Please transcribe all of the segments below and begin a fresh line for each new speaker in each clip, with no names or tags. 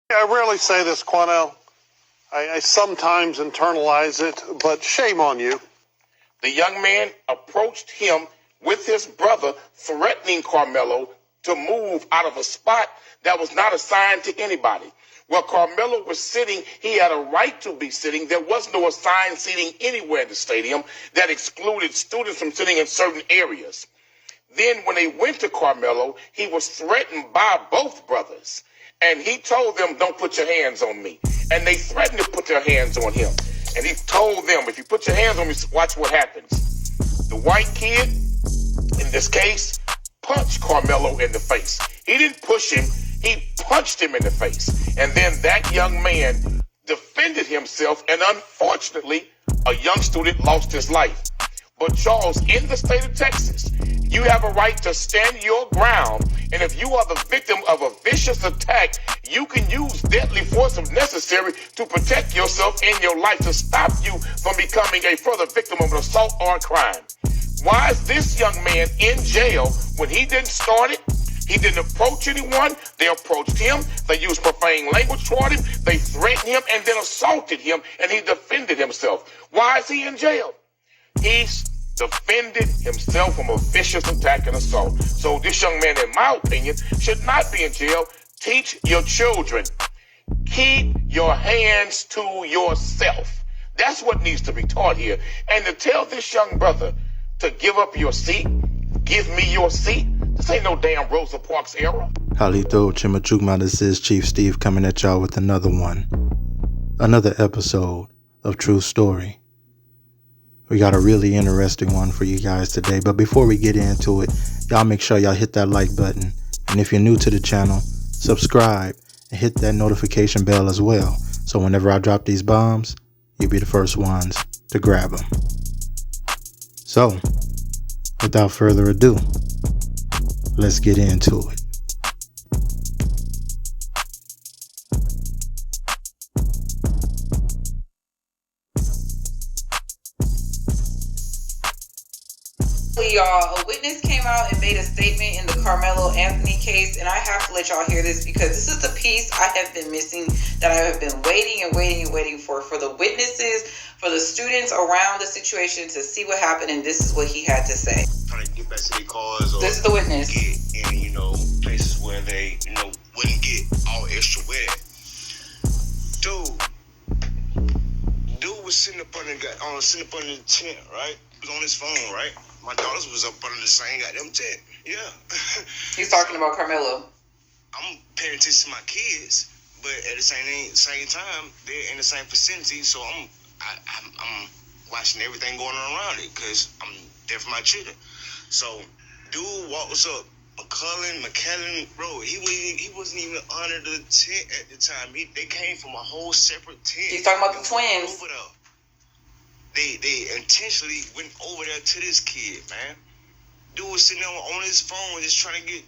I rarely say this, Quanell. I sometimes internalize it, but shame on you.
The young man approached him with his brother, threatening Karmelo to move out of a spot that was not assigned to anybody. Where Karmelo was sitting, he had a right to be sitting. There was no assigned seating anywhere in the stadium that excluded students from sitting in certain areas. Then when they went to Karmelo, he was threatened by both brothers. And he told them, don't put your hands on me. And they threatened to put their hands on him. And he told them, if you put your hands on me, watch what happens. The white kid, in this case, punched Karmelo in the face. He didn't push him, he punched him in the face. And then that young man defended himself, and unfortunately, a young student lost his life. But Charles, in the state of Texas, you have a right to stand your ground. And if you are the victim of a vicious attack, you can use deadly force if necessary to protect yourself and your life, to stop you from becoming a further victim of an assault or a crime. Why is this young man in jail when he didn't start it? He didn't approach anyone. They approached him. They used profane language toward him. They threatened him and then assaulted him, and he defended himself. Why is he in jail? He's defended himself from a vicious attack and assault. So this young man, in my opinion, should not be in jail. Teach your children. Keep your hands to yourself. That's what needs to be taught here. And to tell this young brother to give up your seat, give me your seat, this ain't no damn Rosa Parks era.
Halito Chimachugma, this is Chief Steve coming at y'all with another one. Another episode of True Story. We got a really interesting one for you guys today. But before we get into it, y'all make sure y'all hit that like button. And if you're new to the channel, subscribe and hit that notification bell as well. So whenever I drop these bombs, you'll be the first ones to grab them. So, without further ado, let's get into it.
Y'all, a witness came out and made a statement in the Karmelo Anthony case, and I have to let y'all hear this because this is the piece I have been missing, that I have been waiting for the witnesses, for the students around the situation to see what happened, and this is what he had to say.
Trying to get back to their cars, or
this is the witness.
Get in, places where they, wouldn't get all extra wet. Dude was sitting up under the tent, right? He was on his phone, right? My daughters was up under the same goddamn tent. Yeah.
He's talking about Karmelo.
I'm paying attention to my kids, but at the same time, they're in the same vicinity, so I'm watching everything going on around it, because I'm there for my children. So, dude walks up, McKellen, bro, he wasn't even under the tent at the time. They came from a whole separate tent.
He's talking about the twins.
Over there. They intentionally went over there to this kid, man. Dude was sitting there on his phone, just trying to get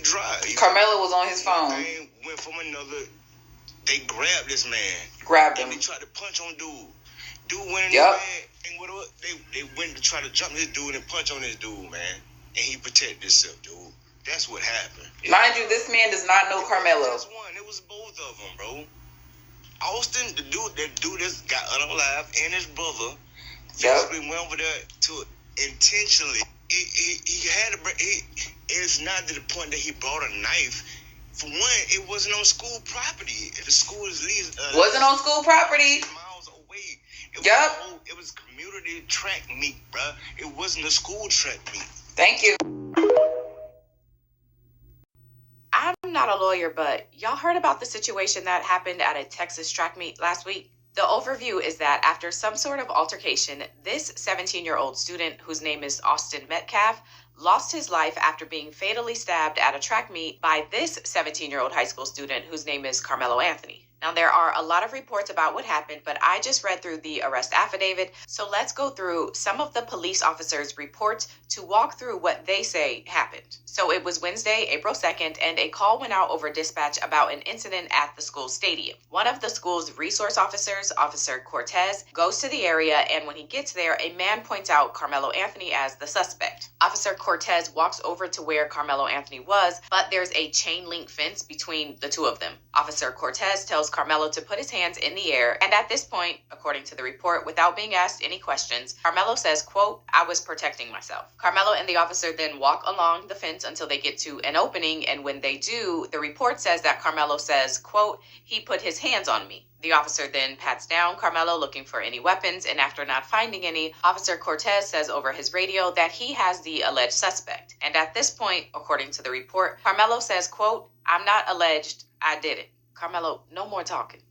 dry.
Karmelo was on his phone.
They went from another. They grabbed this man.
Grabbed him.
And they tried to punch on dude. Dude went in
yep.
there, and whatever. They went to try to jump this dude and punch on this dude, man. And he protected himself, dude. That's what happened.
Mind you, this man does not know Karmelo.
It was both of them, bro. Austin, that dude that's got unalive, and his brother, basically went over there to intentionally. It's not to the point that he brought a knife. For one, it wasn't on school property. The school is
wasn't on school property.
Miles away.
It
was community track meet, bro. It wasn't a school track meet.
Thank you.
I'm not a lawyer, but y'all heard about the situation that happened at a Texas track meet last week? The overview is that after some sort of altercation, this 17-year-old student, whose name is Austin Metcalf, lost his life after being fatally stabbed at a track meet by this 17-year-old high school student, whose name is Karmelo Anthony. Now, there are a lot of reports about what happened, but I just read through the arrest affidavit, so let's go through some of the police officers' reports to walk through what they say happened. So it was Wednesday, April 2nd, and a call went out over dispatch about an incident at the school stadium. One of the school's resource officers, Officer Cortez, goes to the area, and when he gets there, a man points out Karmelo Anthony as the suspect. Officer Cortez walks over to where Karmelo Anthony was, but there's a chain link fence between the two of them. Officer Cortez tells Karmelo to put his hands in the air, and at this point, according to the report, without being asked any questions, Karmelo says, quote, "I was protecting myself." Karmelo and the officer then walk along the fence until they get to an opening, and when they do, the report says that Karmelo says, quote, "He put his hands on me." The officer then pats down Karmelo looking for any weapons, and after not finding any, Officer Cortez says over his radio that he has the alleged suspect. And at this point, according to the report, Karmelo says, quote, "I'm not alleged, I did it." Karmelo, no more talking.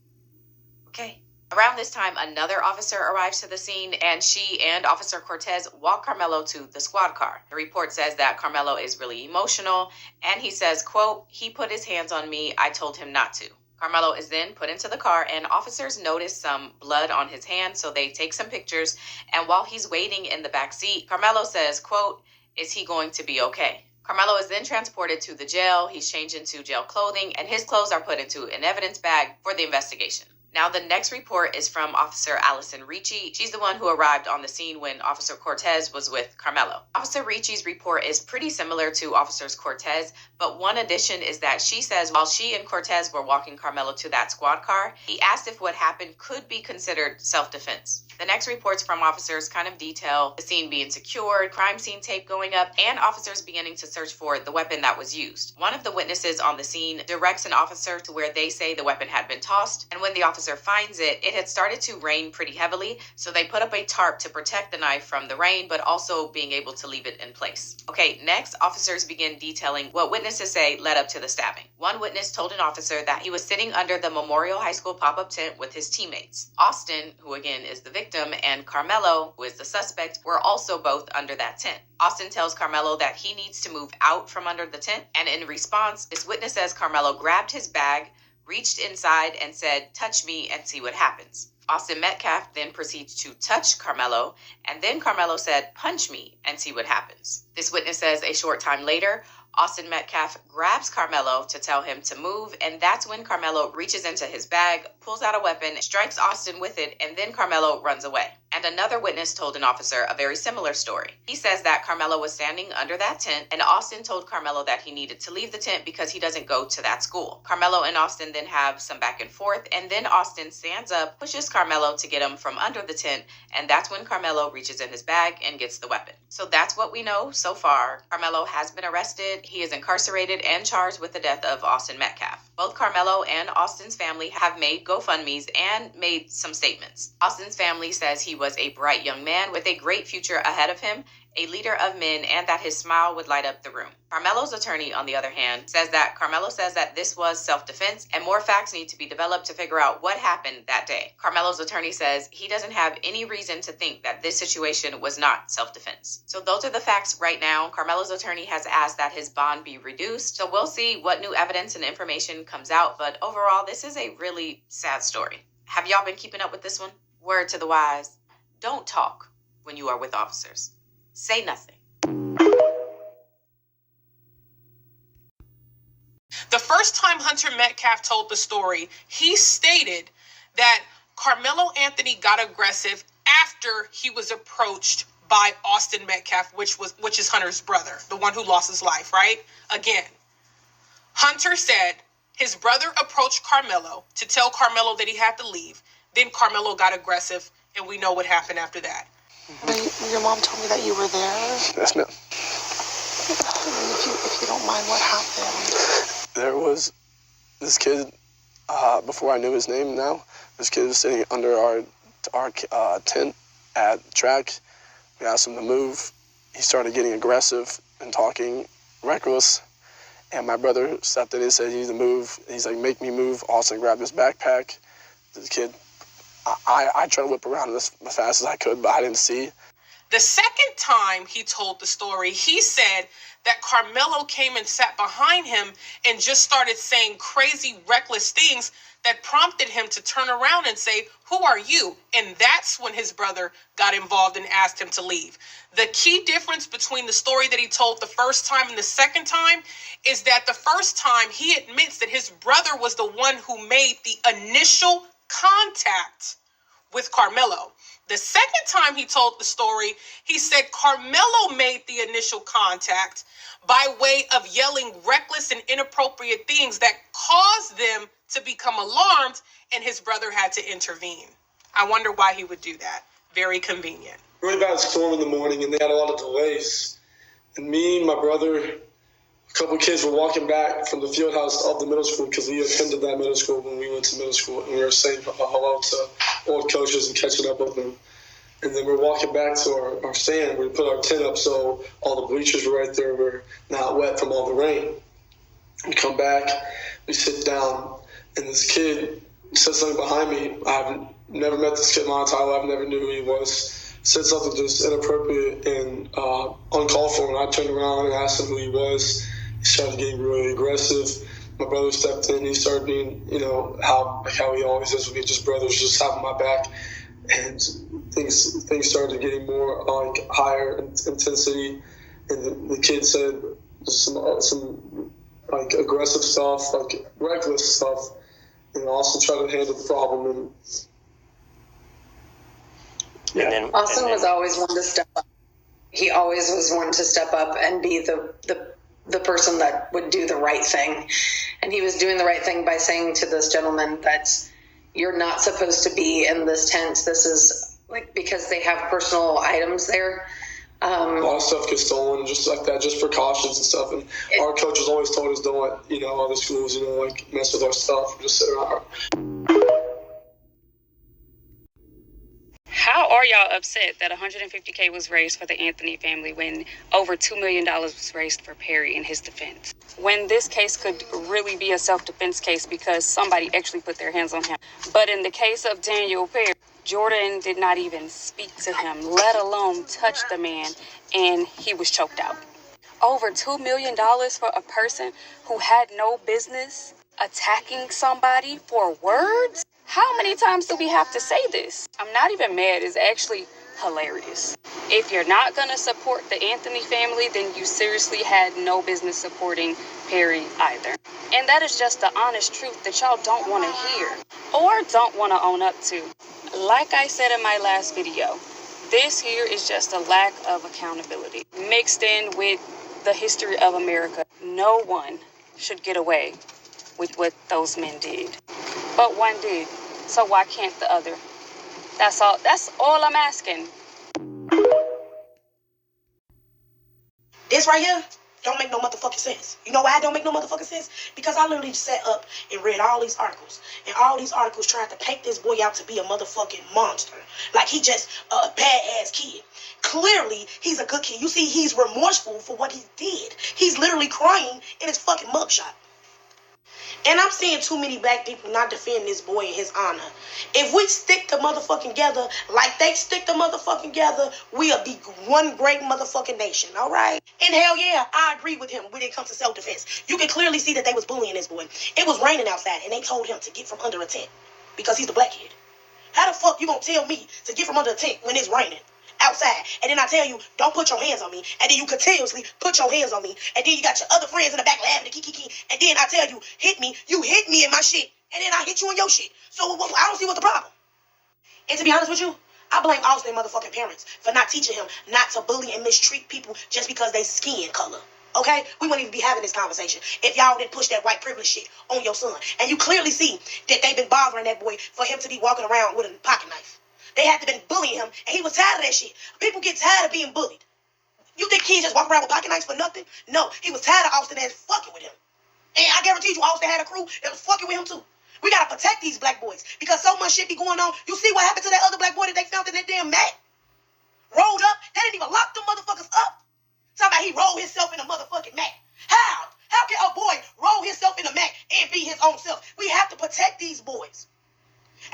Okay. Around this time, another officer arrives to the scene, and she and Officer Cortez walk Karmelo to the squad car. The report says that Karmelo is really emotional, and he says, quote, "He put his hands on me, I told him not to." Karmelo is then put into the car, and officers notice some blood on his hand, so they take some pictures, and while he's waiting in the back seat, Karmelo says, quote, "Is he going to be okay?" Karmelo is then transported to the jail. He's changed into jail clothing, and his clothes are put into an evidence bag for the investigation. Now, the next report is from Officer Allison Ricci. She's the one who arrived on the scene when Officer Cortez was with Karmelo. Officer Ricci's report is pretty similar to Officer Cortez, but one addition is that she says while she and Cortez were walking Karmelo to that squad car, he asked if what happened could be considered self-defense. The next reports from officers kind of detail the scene being secured, crime scene tape going up, and officers beginning to search for the weapon that was used. One of the witnesses on the scene directs an officer to where they say the weapon had been tossed, and when the officer finds it, it had started to rain pretty heavily, so they put up a tarp to protect the knife from the rain, but also being able to leave it in place. Okay, next, officers begin detailing what witnesses say led up to the stabbing. One witness told an officer that he was sitting under the Memorial High School pop-up tent with his teammates. Austin, who again is the victim, and Karmelo, who is the suspect, were also both under that tent. Austin tells Karmelo that he needs to move out from under the tent, and in response, this witness says Karmelo grabbed his bag, reached inside, and said, "Touch me and see what happens." Austin Metcalf then proceeds to touch Karmelo, and then Karmelo said, "Punch me and see what happens." This witness says a short time later, Austin Metcalf grabs Karmelo to tell him to move, and that's when Karmelo reaches into his bag, pulls out a weapon, strikes Austin with it, and then Karmelo runs away. And another witness told an officer a very similar story. He says that Karmelo was standing under that tent, and Austin told Karmelo that he needed to leave the tent because he doesn't go to that school. Karmelo and Austin then have some back and forth, and then Austin stands up, pushes Karmelo to get him from under the tent, and that's when Karmelo reaches in his bag and gets the weapon. So that's what we know so far. Karmelo has been arrested. He is incarcerated and charged with the death of Austin Metcalf. Both Karmelo and Austin's family have made GoFundMes and made some statements. Austin's family says he was a bright young man with a great future ahead of him, a leader of men, and that his smile would light up the room. Karmelo's attorney, on the other hand, says that Karmelo says that this was self-defense and more facts need to be developed to figure out what happened that day. Karmelo's attorney says he doesn't have any reason to think that this situation was not self-defense. So those are the facts right now. Karmelo's attorney has asked that his bond be reduced, so we'll see what new evidence and information comes out, but overall, this is a really sad story. Have y'all been keeping up with this one? Word to the wise, don't talk when you are with officers. Say nothing.
The first time Hunter Metcalf told the story, he stated that Karmelo Anthony got aggressive after he was approached by Austin Metcalf, which is Hunter's brother, the one who lost his life, right? Again, Hunter said his brother approached Karmelo to tell Karmelo that he had to leave. Then Karmelo got aggressive, and we know what happened after that.
Your mom told me that you were there.
Yes, ma'am.
If you don't mind, what happened?
There was this kid, before I knew his name now, this kid was sitting under our tent at the track. We asked him to move. He started getting aggressive and talking reckless. And my brother stepped in and said, "You need to move." He's like, "Make me move." Austin grabbed his backpack. The kid, I tried to whip around as fast as I could, but I didn't see.
The second time he told the story, he said that Karmelo came and sat behind him and just started saying crazy, reckless things that prompted him to turn around and say, "Who are you?" And that's when his brother got involved and asked him to leave. The key difference between the story that he told the first time and the second time is that the first time he admits that his brother was the one who made the initial contact with Karmelo. The second time he told the story, he said Karmelo made the initial contact by way of yelling reckless and inappropriate things that caused them to become alarmed, and his brother had to intervene. I wonder why he would do that. Very convenient.
Really bad storm in the morning, and they had a lot of delays. And me, my brother, a couple of kids were walking back from the field house of the middle school because we attended that middle school when we went to middle school, and we were saying hello to old coaches and catching up with them. And then we're walking back to our stand. We put our tent up so all the bleachers were right there. We're not wet from all the rain. We come back, we sit down, and this kid said something behind me. I've never met this kid in my entire life. I never knew who he was. Said something just inappropriate and uncalled for. And I turned around and asked him who he was. He started getting really aggressive. My brother stepped in. He started being, how he always is with me, just brothers, just having my back. And things started getting more higher intensity. And the kid said some aggressive stuff, reckless stuff, and also try to handle the problem. And
Austin was always one to step up. He always was one to step up and be the person that would do the right thing. And he was doing the right thing by saying to this gentleman that you're not supposed to be in this tent. This is because they have personal items there.
A lot of stuff gets stolen, just like that, just precautions and stuff. And our coaches always told us, don't let, other schools, mess with our stuff. Just sit around.
How are y'all upset that $150K was raised for the Anthony family when over $2 million was raised for Perry in his defense? When this case could really be a self-defense case because somebody actually put their hands on him. But in the case of Daniel Perry, Jordan did not even speak to him, let alone touch the man, and he was choked out. Over $2 million for a person who had no business attacking somebody for words? How many times do we have to say this? I'm not even mad. It's actually hilarious. If you're not going to support the Anthony family, then you seriously had no business supporting Perry either. And that is just the honest truth that y'all don't want to hear or don't want to own up to. Like I said in my last video, this here is just a lack of accountability mixed in with the history of America. No one should get away with what those men did. But one did. So why can't the other? That's all I'm asking.
This right here don't make no motherfucking sense. You know why it don't make no motherfucking sense? Because I literally sat up and read all these articles. And all these articles tried to paint this boy out to be a motherfucking monster. Like he just a badass kid. Clearly, he's a good kid. You see, he's remorseful for what he did. He's literally crying in his fucking mugshot. And I'm seeing too many black people not defending this boy in his honor. If we stick to motherfucking together like they stick to motherfucking together, we'll be one great motherfucking nation, all right? And hell yeah, I agree with him when it comes to self-defense. You can clearly see that they was bullying this boy. It was raining outside, and they told him to get from under a tent because he's the black kid. How the fuck you gonna tell me to get from under a tent when it's raining outside, and then I tell you, don't put your hands on me, and then you continuously put your hands on me, and then you got your other friends in the back laughing, and then I tell you, you hit me in my shit, and then I hit you in your shit. So I don't see what the problem. And to be honest with you, I blame Austin motherfucking parents for not teaching him not to bully and mistreat people just because they skin color. Okay? We wouldn't even be having this conversation if y'all didn't push that white privilege shit on your son. And you clearly see that they've been bothering that boy for him to be walking around with a pocket knife. They had to been bullying him, and he was tired of that shit. People get tired of being bullied. You think kids just walk around with pocket knives for nothing? No, he was tired of Austin ass fucking with him. And I guarantee you Austin had a crew that was fucking with him too. We gotta protect these black boys because so much shit be going on. You see what happened to that other black boy that they found in that damn mat? Rolled up. They didn't even lock them motherfuckers up. Talking about he rolled himself in a motherfucking mat. How? How can a boy roll himself in a mat and be his own self? We have to protect these boys.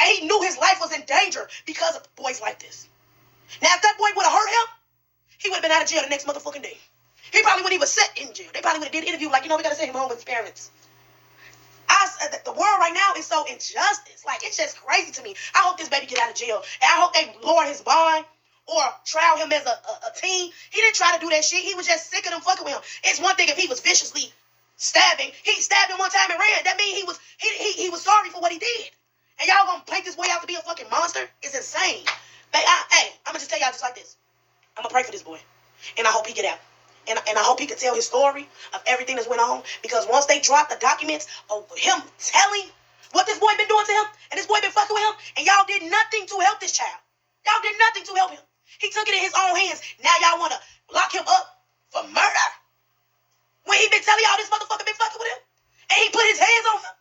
And he knew his life was in danger because of boys like this. Now, if that boy would have hurt him, he would have been out of jail the next motherfucking day. He probably wouldn't even sit in jail. They probably would have did an interview like, we got to send him home with his parents. The world right now is so injustice. Like, it's just crazy to me. I hope this baby get out of jail. And I hope they lower his bond or trial him as a teen. He didn't try to do that shit. He was just sick of them fucking with him. It's one thing if he was viciously stabbing. He stabbed him one time and ran. That means he was sorry for what he did. And y'all gonna paint this boy out to be a fucking monster? It's insane. Hey, I'm gonna just tell y'all just like this. I'm gonna pray for this boy. And I hope he get out. And I hope he could tell his story of everything that's went on. Because once they drop the documents of him telling what this boy been doing to him, and this boy been fucking with him, and y'all did nothing to help this child. Y'all did nothing to help him. He took it in his own hands. Now y'all want to lock him up for murder? When he been telling y'all this motherfucker been fucking with him? And he put his hands on him?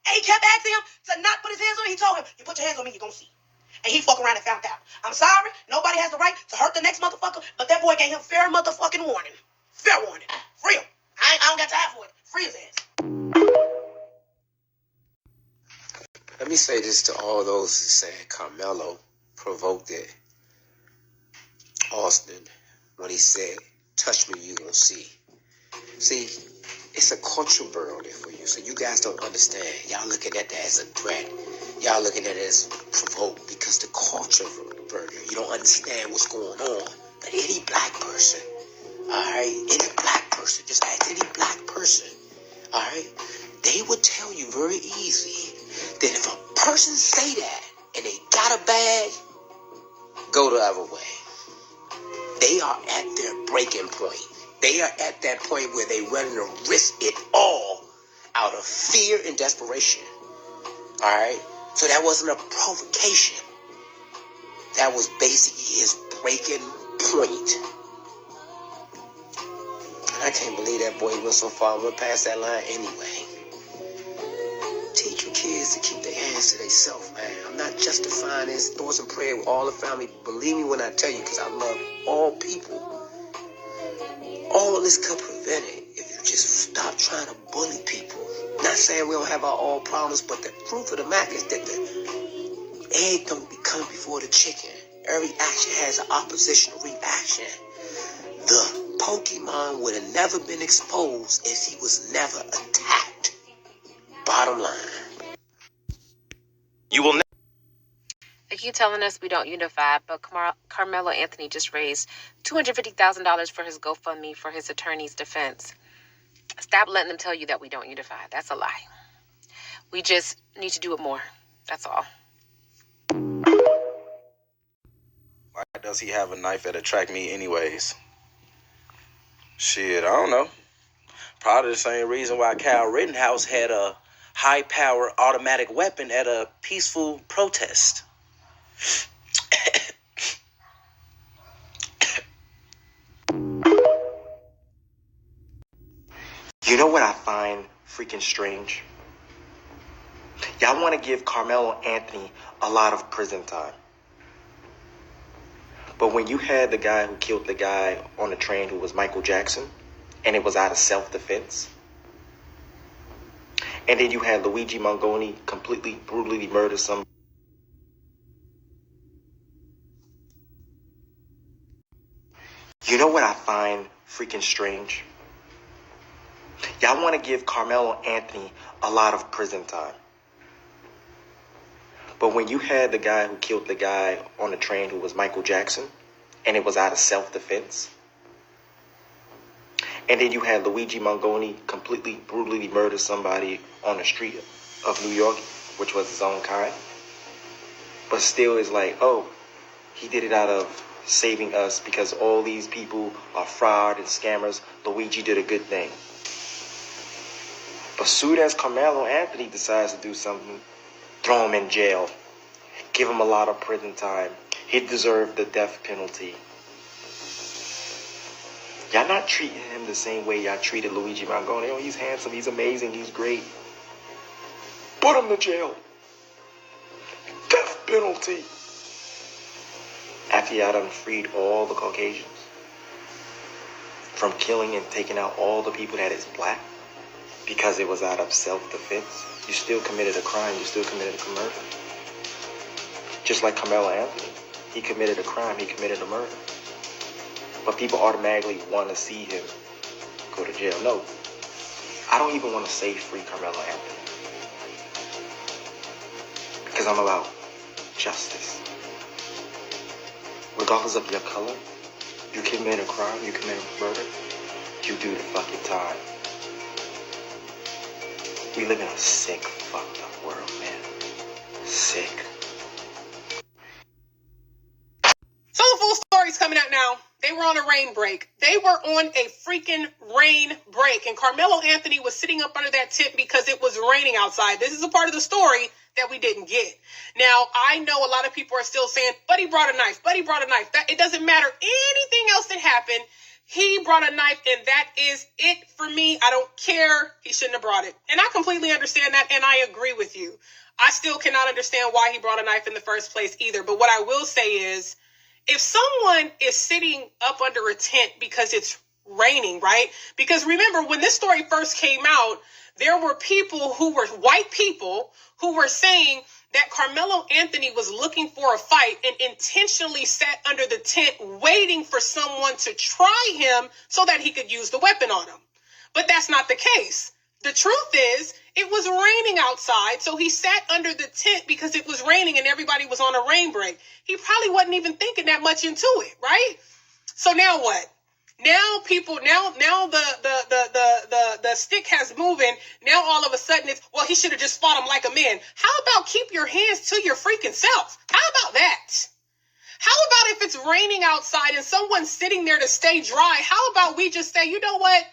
And he kept asking him to not put his hands on him? He told him, you put your hands on me, you're going to see. And he fuck around and found out. I'm sorry, nobody has the right to hurt the next motherfucker, but that boy gave him fair motherfucking warning. Fair warning. Free him. I don't got time for it. Free his ass.
Let me say this to all those who say Karmelo provoked it. Austin, when he said, touch me, you gonna see. See, it's a cultural burden for you, so you guys don't understand. Y'all looking at that as a threat. Y'all looking at it as provoked because the culture burden. You don't understand what's going on. But any black person, all right, any black person, just ask any black person, all right, they would tell you very easy that if a person say that and they got a bag, go the other way. They are at their breaking point. They are at that point where they ready to risk it all out of fear and desperation. All right? So that wasn't a provocation. That was basically his breaking point. And I can't believe that boy went so far and went past that line anyway. Teach your kids to keep their hands to themselves, man. I'm not justifying this. Thoughts and prayer with all the family. Believe me when I tell you, because I love all people. All this could prevent it if you just stop trying to bully people. Not saying we don't have our all problems, but the truth of the matter is that the egg don't come before the chicken. Every action has an oppositional reaction. The Pokemon would have never been exposed if he was never attacked. Bottom line.
You will never. They keep telling us we don't unify, but Karmelo Anthony just raised $250,000 for his GoFundMe for his attorney's defense. Stop letting them tell you that we don't unify. That's a lie. We just need to do it more. That's all.
Why does he have a knife at a track meet anyways? Shit, I don't know. Probably the same reason why Kyle Rittenhouse had a high-power automatic weapon at a peaceful protest.
You know what I find freaking strange? Y'all want to give Karmelo Anthony a lot of prison time. But when you had the guy who killed the guy on the train who was Michael Jackson, and it was out of self-defense, and then you had Luigi Mangoni completely, brutally murder somebody. You know what I find freaking strange? Y'all want to give Karmelo Anthony a lot of prison time. But when you had the guy who killed the guy on the train who was Michael Jackson, and it was out of self-defense, and then you had Luigi Mangoni completely, brutally murder somebody on the street of New York, which was his own kind, but still is like, oh, he did it out of saving us because all these people are fraud and scammers. Luigi did a good thing. But soon as Karmelo Anthony decides to do something, throw him in jail. Give him a lot of prison time. He deserved the death penalty. Y'all not treating him the same way y'all treated Luigi Mangoni. Oh, he's handsome, he's amazing, he's great. Put him to jail. Death penalty. After y'all done freed all the Caucasians from killing and taking out all the people that is black because it was out of self-defense, you still committed a crime, you still committed a murder. Just like Karmelo Anthony, he committed a crime, he committed a murder. But people automatically want to see him go to jail. No, I don't even want to say free Karmelo Anthony. Because I'm about justice. Regardless of your color, you commit a crime, you commit a murder, you do the fucking time. We live in a sick, fucked up world, man. Sick.
So the full story's coming out now. They were on a rain break. They were on a freaking rain break. And Karmelo Anthony was sitting up under that tent because it was raining outside. This is a part of the story that we didn't get. Now, I know a lot of people are still saying, but he brought a knife, but he brought a knife. That, it doesn't matter anything else that happened. He brought a knife, and that is it for me. I don't care. He shouldn't have brought it. And I completely understand that, and I agree with you. I still cannot understand why he brought a knife in the first place either. But what I will say is, if someone is sitting up under a tent because it's raining, right? Because remember, when this story first came out, there were people who were white people who were saying that Karmelo Anthony was looking for a fight and intentionally sat under the tent waiting for someone to try him so that he could use the weapon on him. But that's not the case. The truth is, it was raining outside, so he sat under the tent because it was raining and everybody was on a rain break. He probably wasn't even thinking that much into it, right? So now what? Now the stick has moving. Now all of a sudden it's, well, he should have just fought him like a man. How about keep your hands to your freaking self? How about that? How about if it's raining outside and someone's sitting there to stay dry? How about we just say, you know what?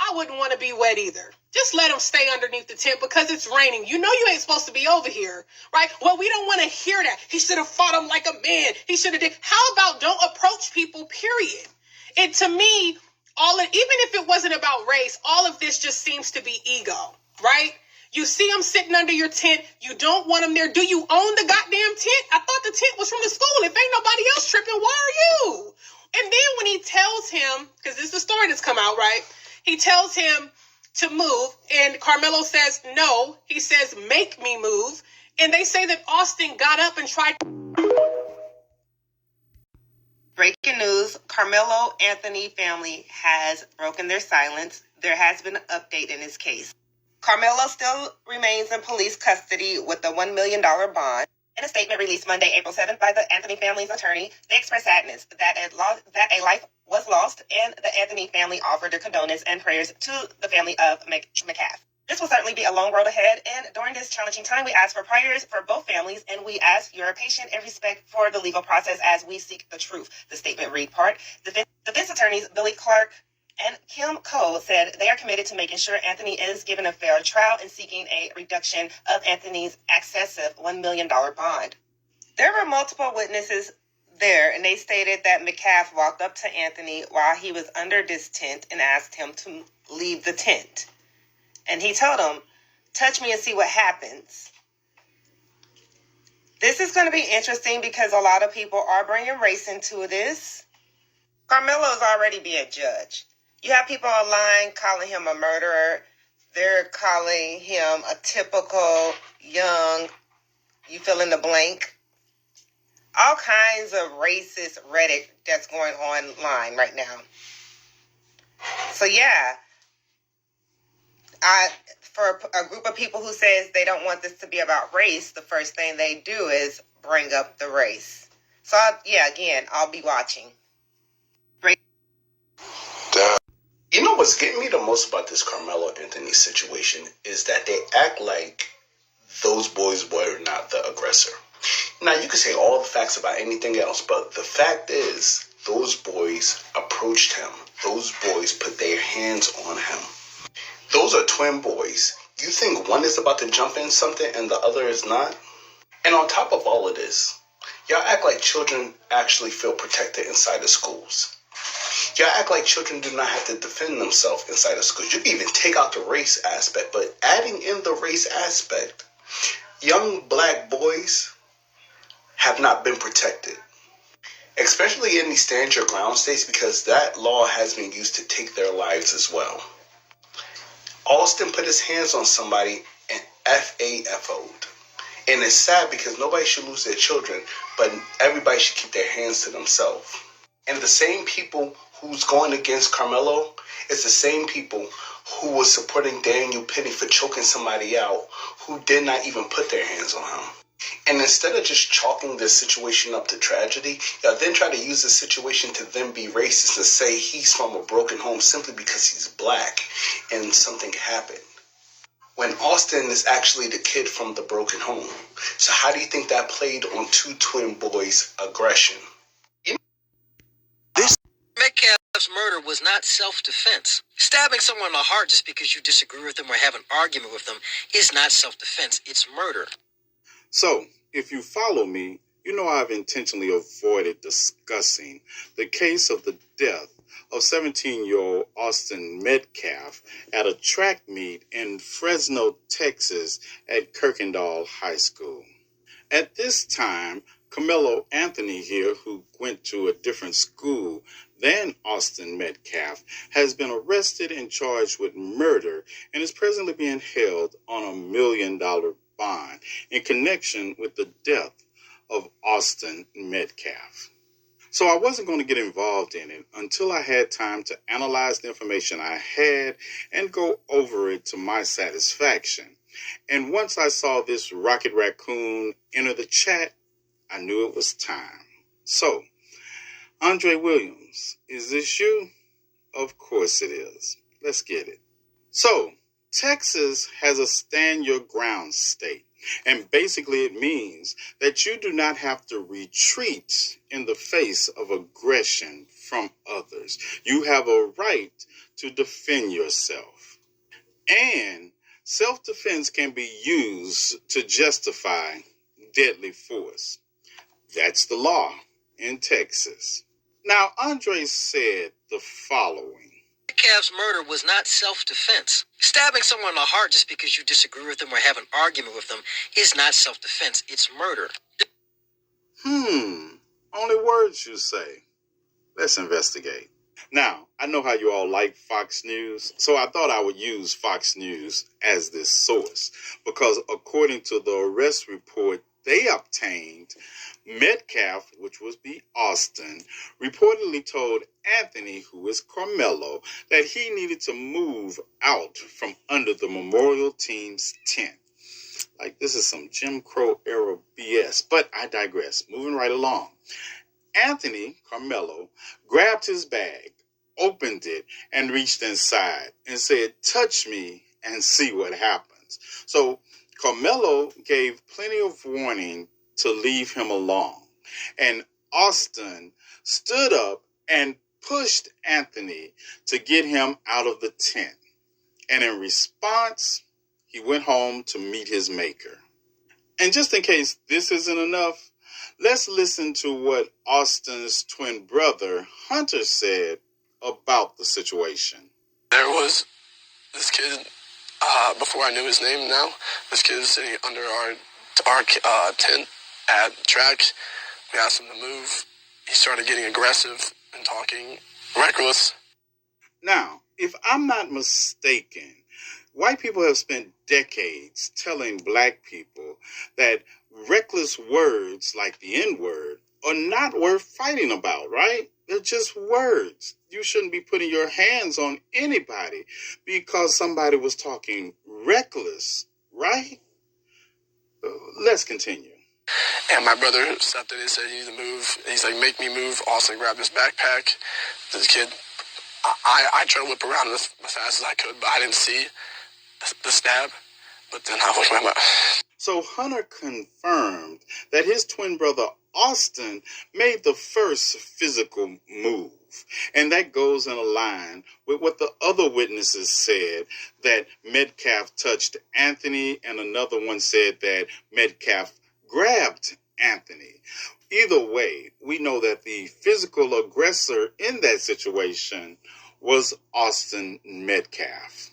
I wouldn't want to be wet either. Just let him stay underneath the tent because it's raining. You know you ain't supposed to be over here, right? Well, we don't want to hear that. He should have fought him like a man. He should have did. How about don't approach people, period? And to me, even if it wasn't about race, all of this just seems to be ego, right? You see him sitting under your tent. You don't want him there. Do you own the goddamn tent? I thought the tent was from the school. If ain't nobody else tripping, why are you? And then when he tells him, because this is the story that's come out, right? He tells him to move, and Karmelo says no. He says, make me move. And they say that Austin got up and tried.
Breaking news, Karmelo Anthony family has broken their silence. There has been an update in his case. Karmelo still remains in police custody with a $1 million bond. In a statement released Monday, April 7th by the Anthony family's attorney, they expressed sadness that a life was lost, and the Anthony family offered their condolence and prayers to the family of McCaff. This will certainly be a long road ahead, and during this challenging time, we ask for prayers for both families, and we ask your patience and respect for the legal process as we seek the truth. The statement read part. Defense attorneys Billy Clark and Kim Cole said they are committed to making sure Anthony is given a fair trial and seeking a reduction of Anthony's excessive $1 million bond. There were multiple witnesses there, and they stated that McCaff walked up to Anthony while he was under this tent and asked him to leave the tent. And he told him, touch me and see what happens. This is going to be interesting because a lot of people are bringing race into this. Karmelo is already being judged. You have people online calling him a murderer. They're calling him a typical young, you fill in the blank. All kinds of racist rhetoric that's going online right now. So yeah, for a group of people who says they don't want this to be about race, the first thing they do is bring up the race. So again, I'll be watching.
You know what's getting me the most about this Karmelo Anthony situation is that they act like those boys were not the aggressor. Now, you can say all the facts about anything else, but the fact is, those boys approached him. Those boys put their hands on him. Those are twin boys. You think one is about to jump in something and the other is not? And on top of all of this, y'all act like children actually feel protected inside of schools. Y'all act like children do not have to defend themselves inside of schools. You can even take out the race aspect, but adding in the race aspect, young black boys have not been protected. Especially in these stand your ground states, because that law has been used to take their lives as well. Austin put his hands on somebody and FAFO'd. And it's sad because nobody should lose their children, but everybody should keep their hands to themselves. And the same people who's going against Karmelo is the same people who was supporting Daniel Penny for choking somebody out who did not even put their hands on him. And instead of just chalking this situation up to tragedy, y'all then try to use the situation to then be racist and say he's from a broken home simply because he's black and something happened. When Austin is actually the kid from the broken home. So how do you think that played on two twin boys' aggression?
Metcalf's murder was not self-defense. Stabbing someone in the heart just because you disagree with them or have an argument with them is not self-defense. It's murder.
So, if you follow me, you know I've intentionally avoided discussing the case of the death of 17-year-old Austin Metcalf at a track meet in Fresno, Texas at Kirkendall High School. At this time, Karmelo Anthony here, who went to a different school than Austin Metcalf, has been arrested and charged with murder and is presently being held on $1 million bond in connection with the death of Austin Metcalf. So I wasn't going to get involved in it until I had time to analyze the information I had and go over it to my satisfaction. And once I saw this Rocket Raccoon enter the chat, I knew it was time. So, Andre Williams, is this you? Of course it is. Let's get it. So, Texas has a stand your ground state. And basically it means that you do not have to retreat in the face of aggression from others. You have a right to defend yourself. And self-defense can be used to justify deadly force. That's the law in Texas. Now, Andre said the following.
Metcalf's murder was not self-defense. Stabbing someone in the heart just because you disagree with them or have an argument with them is not self-defense. It's murder.
Only words you say. Let's investigate. Now, I know how you all like Fox News, so I thought I would use Fox News as this source because according to the arrest report they obtained, Metcalf, which was be Austin, reportedly told Anthony, who is Karmelo, that he needed to move out from under the Memorial Team's tent. Like, this is some Jim Crow era BS, but I digress. Moving right along. Anthony, Karmelo, grabbed his bag, opened it, and reached inside and said, "Touch me and see what happens." So Karmelo gave plenty of warning to leave him alone. And Austin stood up and pushed Anthony to get him out of the tent. And in response, he went home to meet his maker. And just in case this isn't enough, let's listen to what Austin's twin brother, Hunter, said about the situation.
There was this kid, before I knew his name now, this kid was sitting under our tent at track. We asked him to move. He started getting aggressive and talking reckless.
Now, if I'm not mistaken, white people have spent decades telling black people that reckless words like the N-word are not worth fighting about, right? They're just words. You shouldn't be putting your hands on anybody because somebody was talking reckless, right? Let's continue.
And my brother stepped in and said, "You need to move." And he's like, "Make me move." Austin grabbed his backpack. This kid, I tried to whip around as fast as I could, but I didn't see the stab. But then I was my
So Hunter confirmed that his twin brother Austin made the first physical move. And that goes in a line with what the other witnesses said, that Metcalf touched Anthony, and another one said that Metcalf grabbed Anthony. Either way, we know that the physical aggressor in that situation was Austin Metcalf.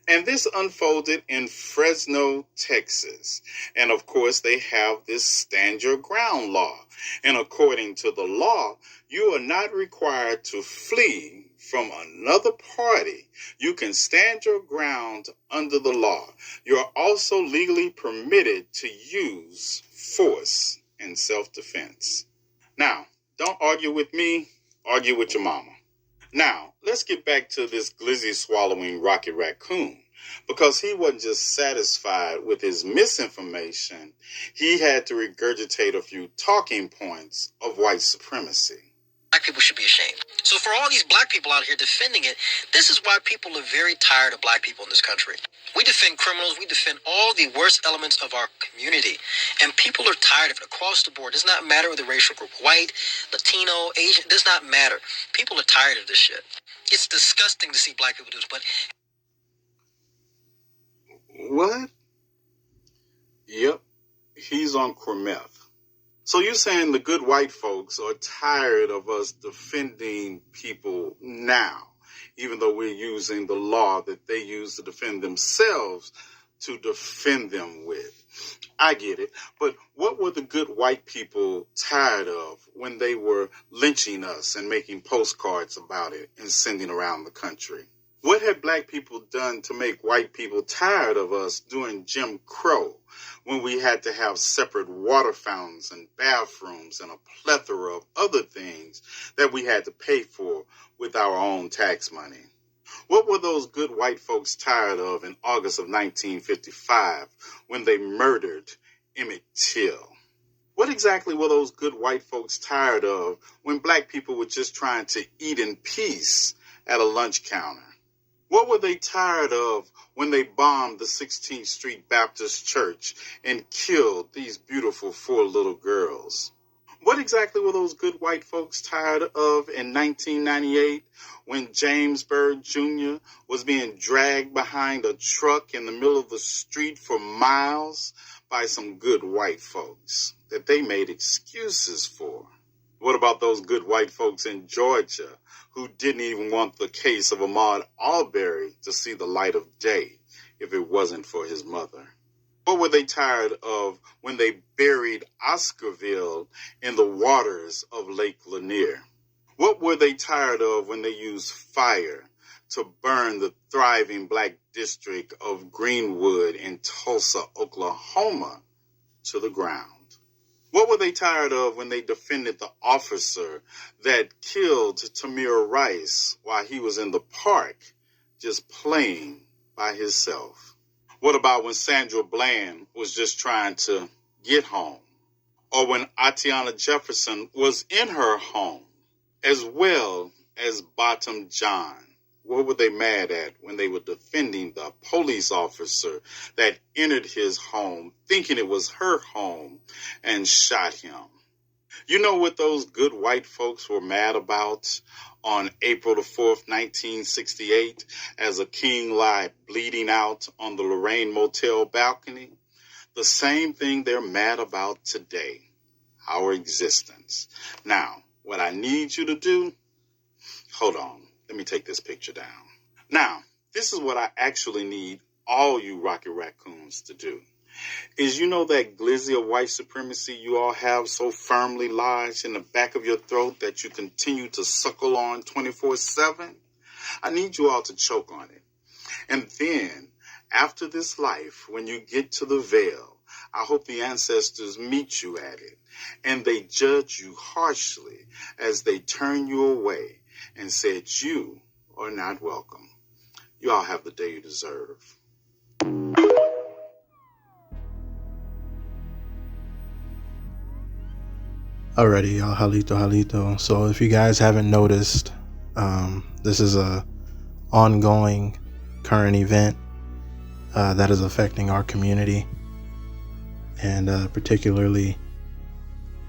And this unfolded in Fresno, Texas. And of course, they have this stand your ground law. And according to the law, you are not required to flee from another party. You can stand your ground under the law. You are also legally permitted to use force in self-defense. Now, don't argue with me, argue with your mama. Now, let's get back to this glizzy swallowing Rocket Raccoon. because he wasn't just satisfied with his misinformation, he had to regurgitate a few talking points of white supremacy.
Black people should be ashamed. So for all these black people out here defending it, this is why people are very tired of black people in this country. We defend criminals. We defend all the worst elements of our community. And people are tired of it across the board. It does not matter with the racial group. White, Latino, Asian, it does not matter. People are tired of this shit. It's disgusting to see black people do this, but...
What? Yep, he's on Karmelo. So you're saying the good white folks are tired of us defending people now, even though we're using the law that they use to defend themselves to defend them with. I get it. But what were the good white people tired of when they were lynching us and making postcards about it and sending around the country? What had black people done to make white people tired of us during Jim Crow, when we had to have separate water fountains and bathrooms and a plethora of other things that we had to pay for with our own tax money? What were those good white folks tired of in August of 1955 when they murdered Emmett Till? What exactly were those good white folks tired of when black people were just trying to eat in peace at a lunch counter? What were they tired of when they bombed the 16th Street Baptist Church and killed these beautiful 4 little girls? What exactly were those good white folks tired of in 1998 when James Byrd Jr. was being dragged behind a truck in the middle of the street for miles by some good white folks that they made excuses for? What about those good white folks in Georgia who didn't even want the case of Ahmaud Arbery to see the light of day if it wasn't for his mother? What were they tired of when they buried Oscarville in the waters of Lake Lanier? What were they tired of when they used fire to burn the thriving black district of Greenwood in Tulsa, Oklahoma to the ground? What were they tired of when they defended the officer that killed Tamir Rice while he was in the park just playing by himself? What about when Sandra Bland was just trying to get home? Or when Atiana Jefferson was in her home, as well as Bottom John? What were they mad at when they were defending the police officer that entered his home thinking it was her home and shot him? You know what those good white folks were mad about on April the 4th, 1968, as a king lay bleeding out on the Lorraine Motel balcony? The same thing they're mad about today, our existence. Now, what I need you to do, hold on. Let me take this picture down. Now, this is what I actually need all you Rocket Raccoons to do. Is you know that glizzy of white supremacy you all have so firmly lodged in the back of your throat that you continue to suckle on 24/7? I need you all to choke on it. And then, after this life, when you get to the veil, I hope the ancestors meet you at it, and they judge you harshly as they turn you away and said you are not welcome. You all have the day you deserve.
Alrighty, y'all, halito. So if you guys haven't noticed, this is a ongoing current event that is affecting our community, and particularly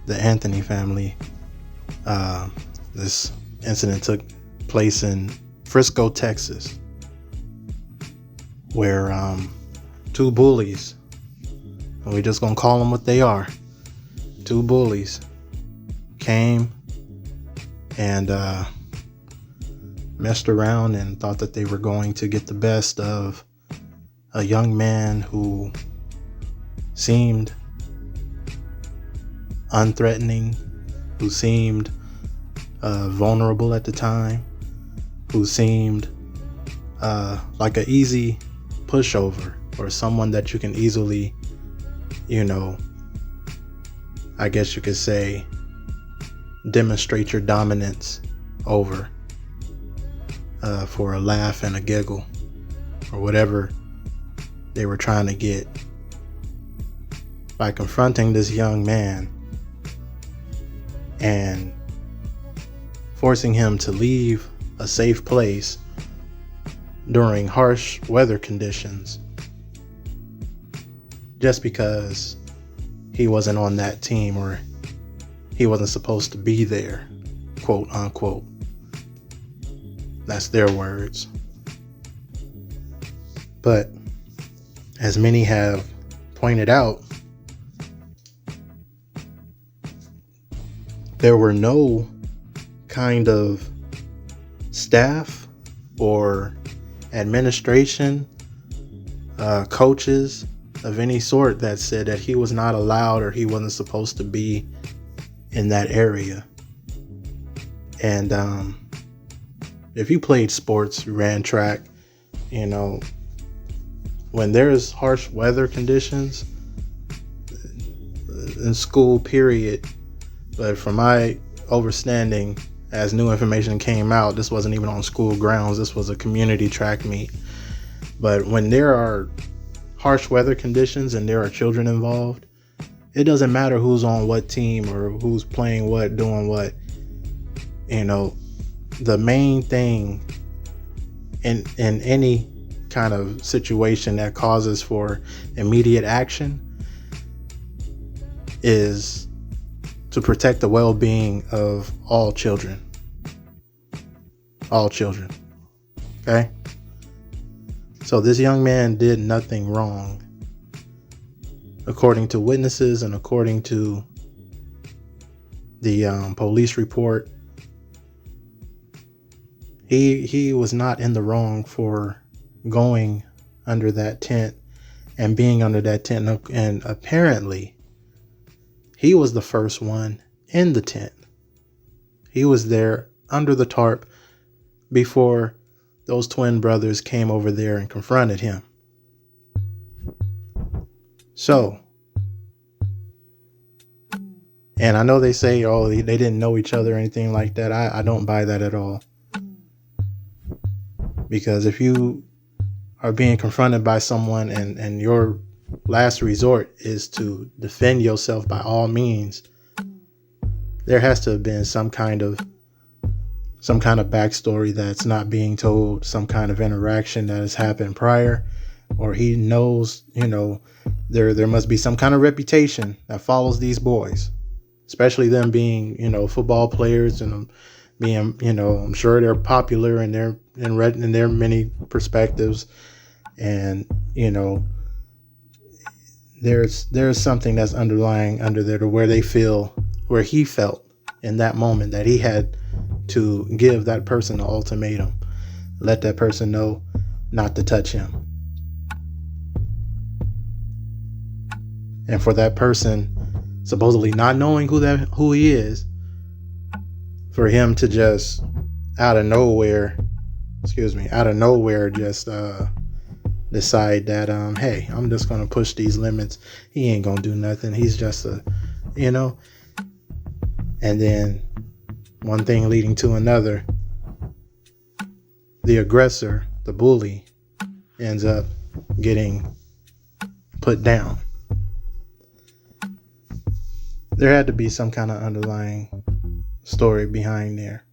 the Anthony family. This incident took place in Frisco, Texas, where 2 bullies, and we're just gonna call them what they are, 2 bullies, came and messed around and thought that they were going to get the best of a young man who seemed unthreatening, who seemed vulnerable at the time, who seemed like an easy pushover, or someone that you can easily, I guess you could say, demonstrate your dominance over for a laugh and a giggle. or whatever they were trying to get by confronting this young man and forcing him to leave a safe place during harsh weather conditions just because he wasn't on that team or he wasn't supposed to be there, quote unquote. That's their words. But as many have pointed out, there were no kind of staff or administration, coaches of any sort that said that he was not allowed or he wasn't supposed to be in that area. And if you played sports, you ran track, when there's harsh weather conditions in school, period, but from my understanding, as new information came out, this wasn't even on school grounds, this was a community track meet. But when there are harsh weather conditions and there are children involved, it doesn't matter who's on what team or who's playing what, doing what. The main thing in any kind of situation that causes for immediate action is to protect the well-being of all children. All children. Okay? So this young man did nothing wrong. According to witnesses and according to the police report, he was not in the wrong for going under that tent and being under that tent. And apparently, he was the first one in the tent. He was there under the tarp before those twin brothers came over there and confronted him. So, and I know they say, oh, they didn't know each other or anything like that. I don't buy that at all. Because if you are being confronted by someone and your last resort is to defend yourself by all means, there has to have been some kind of backstory that's not being told, some kind of interaction that has happened prior, or he knows, there must be some kind of reputation that follows these boys, especially them being, football players and being, I'm sure they're popular in their many perspectives. And, there's something that's underlying under there to where he felt in that moment that he had to give that person an ultimatum, let that person know not to touch him. And for that person, supposedly not knowing who he is, for him to just out of nowhere just decide that hey, I'm just gonna push these limits. He ain't gonna do nothing. He's just and then one thing leading to another, the aggressor, the bully, ends up getting put down. There had to be some kind of underlying story behind there,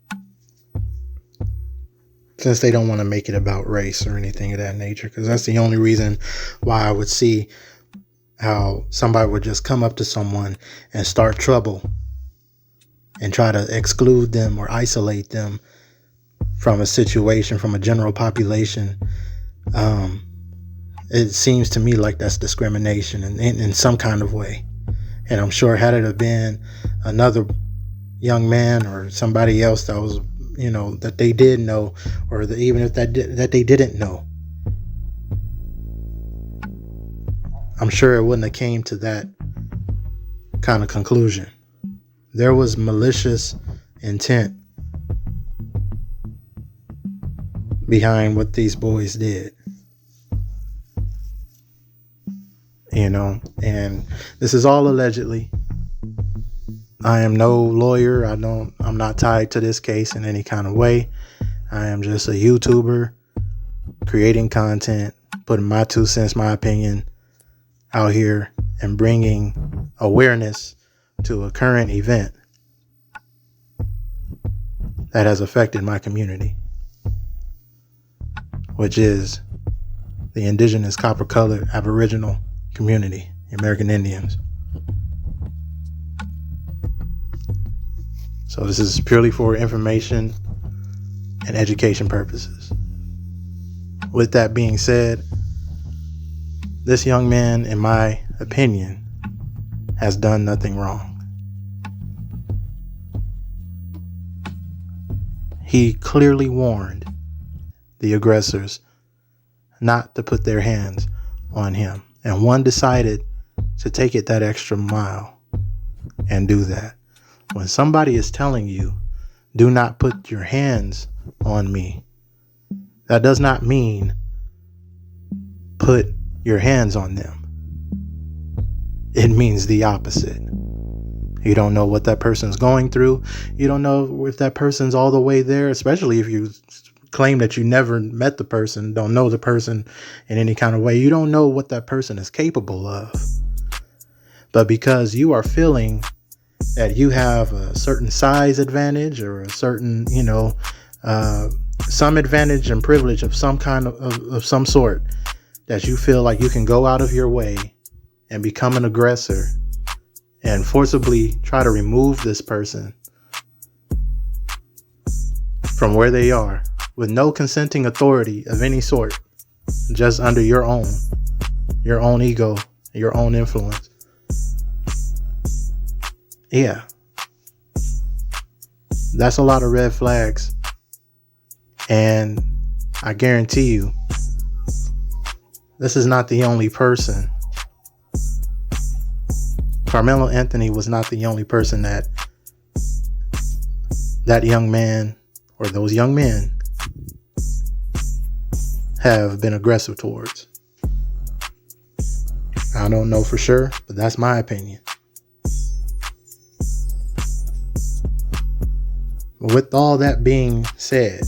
since they don't want to make it about race or anything of that nature, because that's the only reason why I would see how somebody would just come up to someone and start trouble and try to exclude them or isolate them from a situation, from a general population. It seems to me like that's discrimination in some kind of way. And I'm sure had it have been another young man or somebody else that was, that they did know, or even if that they didn't know, I'm sure it wouldn't have came to that kind of conclusion. There was malicious intent behind what these boys did. And this is all allegedly. I am no lawyer. I'm not tied to this case in any kind of way. I am just a YouTuber creating content, putting my 2 cents, my opinion out here, and bringing awareness to a current event that has affected my community, which is the indigenous copper-colored Aboriginal community, the American Indians. So this is purely for information and education purposes. With that being said, this young man, in my opinion, has done nothing wrong. He clearly warned the aggressors not to put their hands on him. And one decided to take it that extra mile and do that. When somebody is telling you, do not put your hands on me, that does not mean put your hands on them. It means the opposite. You don't know what that person's going through. You don't know if that person's all the way there, especially if you claim that you never met the person, don't know the person in any kind of way. You don't know what that person is capable of. But because you are feeling that you have a certain size advantage or a certain, some advantage and privilege of some kind of some sort, that you feel like you can go out of your way and become an aggressor and forcibly try to remove this person from where they are with no consenting authority of any sort, just under your own ego, your own influence. Yeah. That's a lot of red flags. And I guarantee you, this is not the only person. Karmelo Anthony was not the only person that young man or those young men have been aggressive towards. I don't know for sure, but that's my opinion. With all that being said,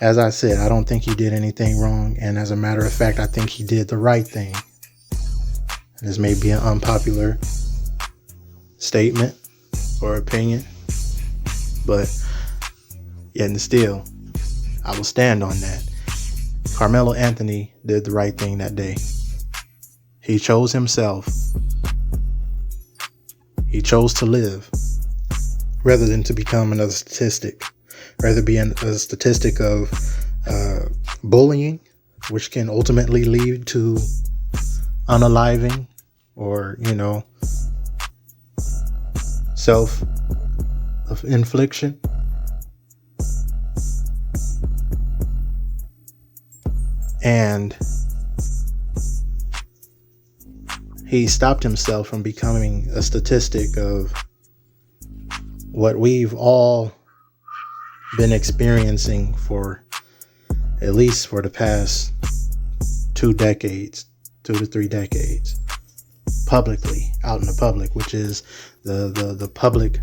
as I said, I don't think he did anything wrong. And as a matter of fact, I think he did the right thing. This may be an unpopular statement or opinion, but yet and still, I will stand on that. Karmelo Anthony did the right thing that day. He chose himself. He chose to live rather than to become another statistic, rather be a statistic of bullying, which can ultimately lead to unaliving or, self-infliction. And he stopped himself from becoming a statistic of what we've all been experiencing for at least for the past 2 to 3 decades, publicly, out in the public, which is the public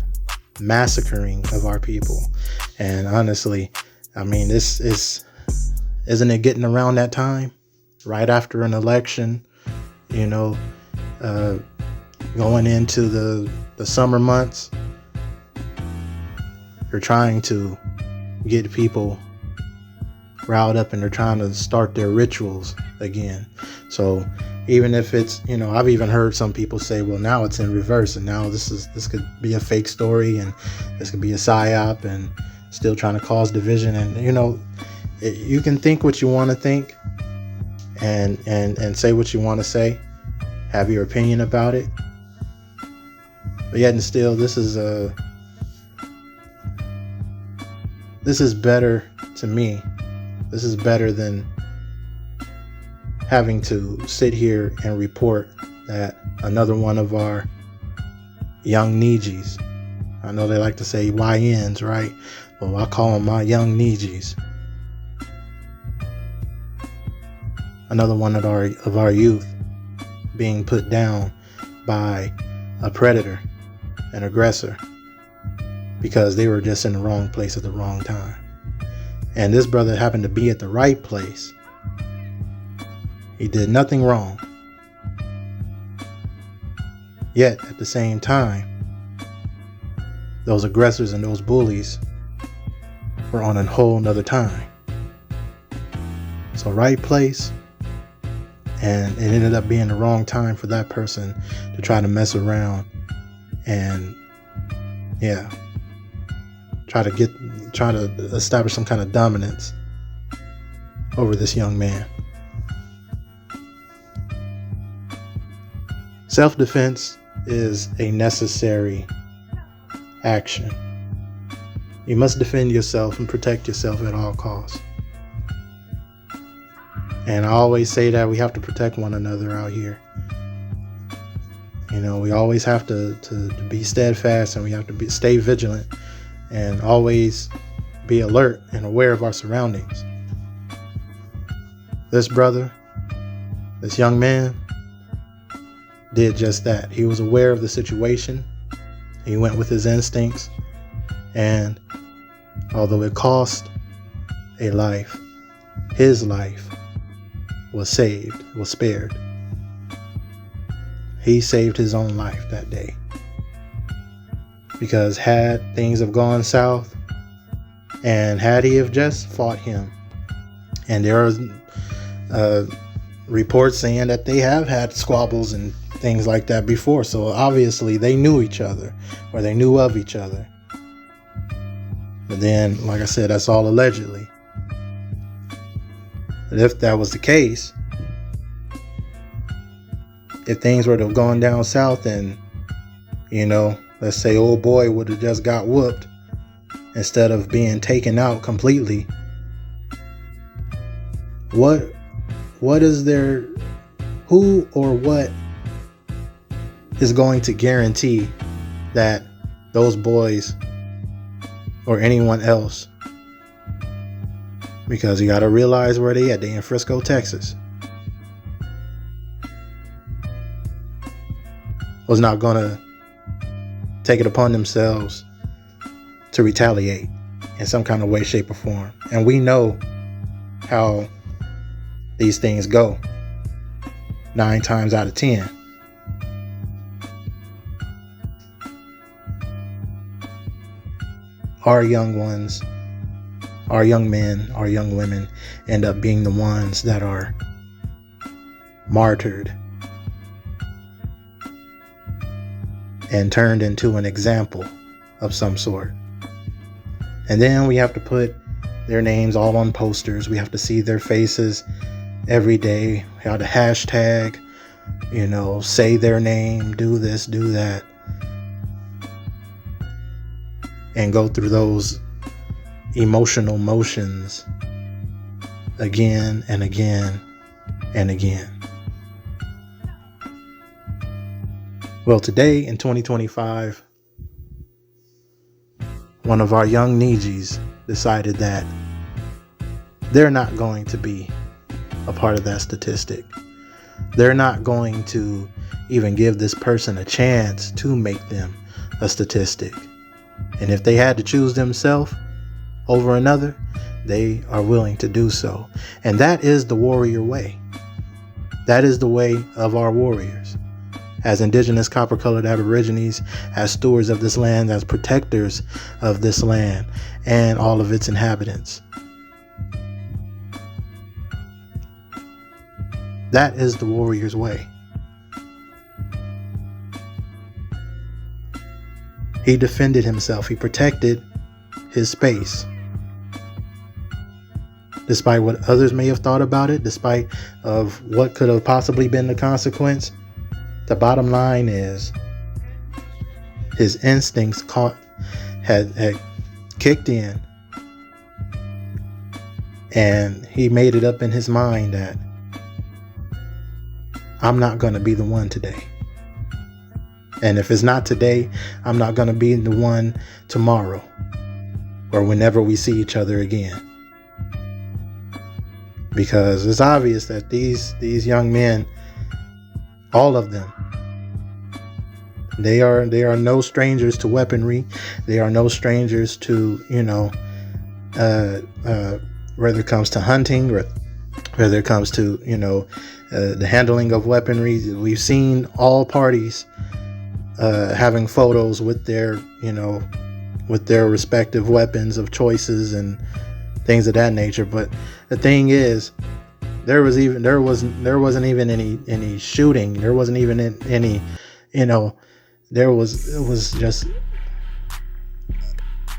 massacring of our people. And honestly, I mean, isn't it getting around that time, right after an election, going into the summer months? You're trying to get people riled up and they're trying to start their rituals again. So even if it's, I've even heard some people say, well, now it's in reverse, and now this could be a fake story, and this could be a psyop, and still trying to cause division. And you can think what you want to think, and say what you want to say, have your opinion about it, but yet and still, this is better to me. This is better than having to sit here and report that another one of our young Nijis, I know they like to say YNs, right? Well, I call them my young Nijis. Another one of our youth being put down by a predator, an aggressor, because they were just in the wrong place at the wrong time. And this brother happened to be at the right place. He did nothing wrong. Yet, at the same time, those aggressors and those bullies were on a whole nother time. So right place, and it ended up being the wrong time for that person to try to mess around and try to establish some kind of dominance over this young man. Self-defense is a necessary action. You must defend yourself and protect yourself at all costs. And I always say that we have to protect one another out here. You know, we always have to be steadfast, and we have to stay vigilant and always be alert and aware of our surroundings. This brother, this young man, did just that. He was aware of the situation. He went with his instincts, and although it cost a life, his life was saved, was spared. He saved his own life that day. Because had things have gone south, and had he have just fought him, and there are reports saying that they have had squabbles and things like that before, so obviously they knew each other, or they knew of each other. But then, like I said, that's all allegedly. But if that was the case, if things were to have gone down south and, you know, let's say old boy would have just got whooped instead of being taken out completely, what is there, who or what is going to guarantee that those boys or anyone else, because you got to realize where they at. They in Frisco, Texas, was not going to take it upon themselves to retaliate in some kind of way, shape, or form. And we know how these things go 9 times out of 10. Our young ones, our young men, our young women end up being the ones that are martyred and turned into an example of some sort. And then we have to put their names all on posters. We have to see their faces every day. We have to hashtag, you know, say their name, do this, do that, and go through those emotional motions again and again and again. Well, today in 2025, one of our young Nijis decided that they're not going to be a part of that statistic. They're not going to even give this person a chance to make them a statistic. And if they had to choose themselves over another, they are willing to do so. And that is the warrior way. That is the way of our warriors. As indigenous copper-colored aborigines, as stewards of this land, as protectors of this land and all of its inhabitants. That is the warrior's way. He defended himself. He protected his space. Despite what others may have thought about it, despite of what could have possibly been the consequence, the bottom line is his instincts had kicked in, and he made it up in his mind that I'm not going to be the one today. And if it's not today, I'm not going to be the one tomorrow or whenever we see each other again. Because it's obvious that these young men, all of them, they are no strangers to weaponry. They are no strangers to, whether it comes to hunting, or whether it comes to, the handling of weaponry. We've seen all parties having photos with their, with their respective weapons of choices and things of that nature. But the thing is, there wasn't even any shooting. There wasn't even any, it was just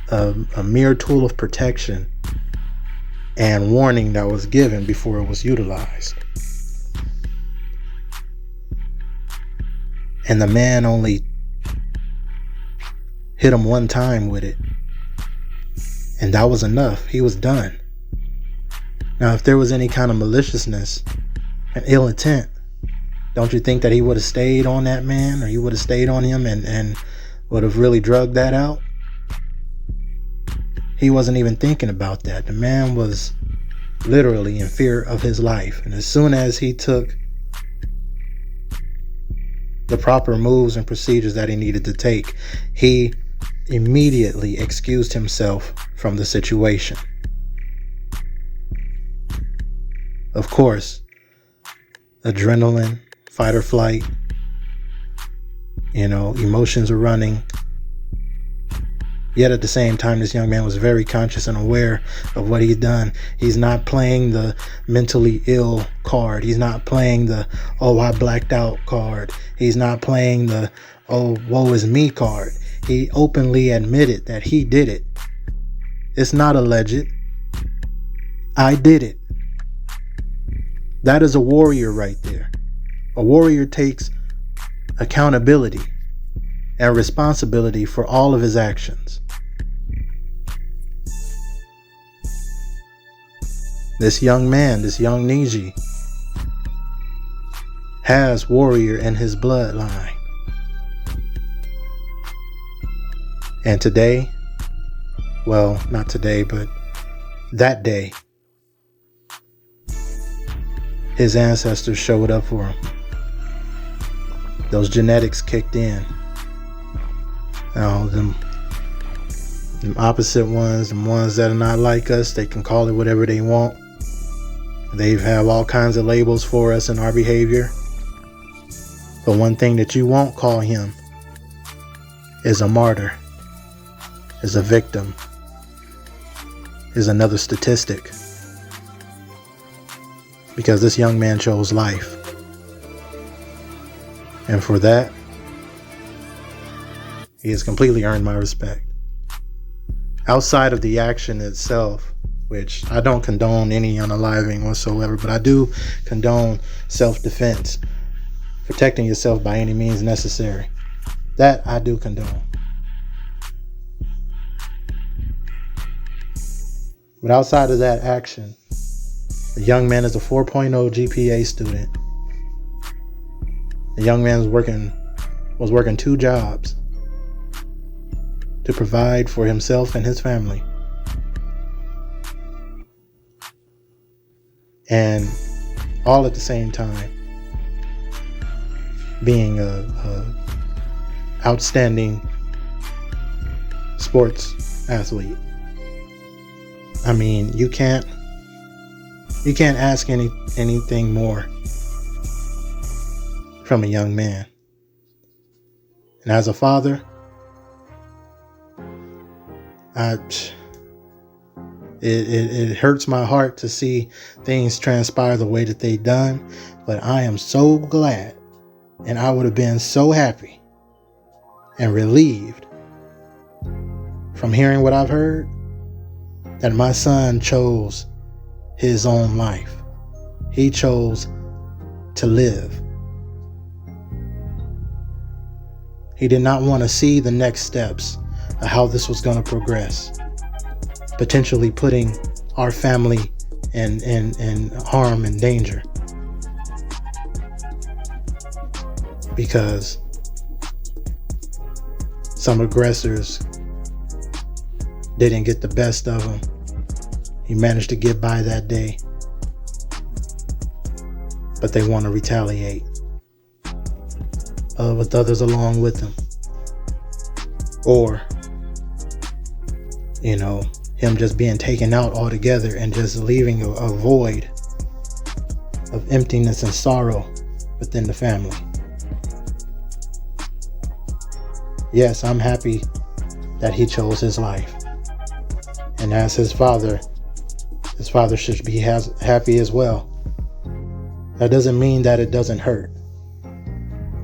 a mere tool of protection and warning that was given before it was utilized. And the man only hit him one time with it, and that was enough. He was done. Now, if there was any kind of maliciousness and ill intent, don't you think that he would have stayed on that man, or he would have stayed on him and would have really drugged that out? He wasn't even thinking about that. The man was literally in fear of his life. And as soon as he took the proper moves and procedures that he needed to take, he immediately excused himself from the situation. Of course, adrenaline, fight or flight, emotions are running. Yet at the same time, this young man was very conscious and aware of what he'd done. He's not playing the mentally ill card. He's not playing the, oh, I blacked out card. He's not playing the, oh, woe is me card. He openly admitted that he did it. It's not alleged. I did it. That is a warrior right there. A warrior takes accountability and responsibility for all of his actions. This young man, this young Niji, has warrior in his bloodline. And today, well, not today, but that day, his ancestors showed up for him. Those genetics kicked in. Now, them opposite ones, the ones that are not like us, they can call it whatever they want. They have all kinds of labels for us in our behavior. But one thing that you won't call him is a martyr, is a victim, is another statistic. Because this young man chose life. And for that, he has completely earned my respect. Outside of the action itself, which I don't condone any unaliving whatsoever, but I do condone self-defense, protecting yourself by any means necessary. That I do condone. But outside of that action, the young man is a 4.0 GPA student. The young man was working 2 jobs to provide for himself and his family. And all at the same time being a outstanding sports athlete. I mean, you can't ask anything more from a young man. And as a father, it hurts my heart to see things transpire the way that they done, but I am so glad, and I would have been so happy and relieved from hearing what I've heard, that my son chose his own life. He chose to live. He did not want to see the next steps of how this was going to progress, potentially putting our family in harm and danger. Because some aggressors didn't get the best of him. He managed to get by that day, but they want to retaliate with others along with them. Or, him just being taken out altogether and just leaving a void of emptiness and sorrow within the family. Yes, I'm happy that he chose his life. And as his father should be happy as well. That doesn't mean that it doesn't hurt,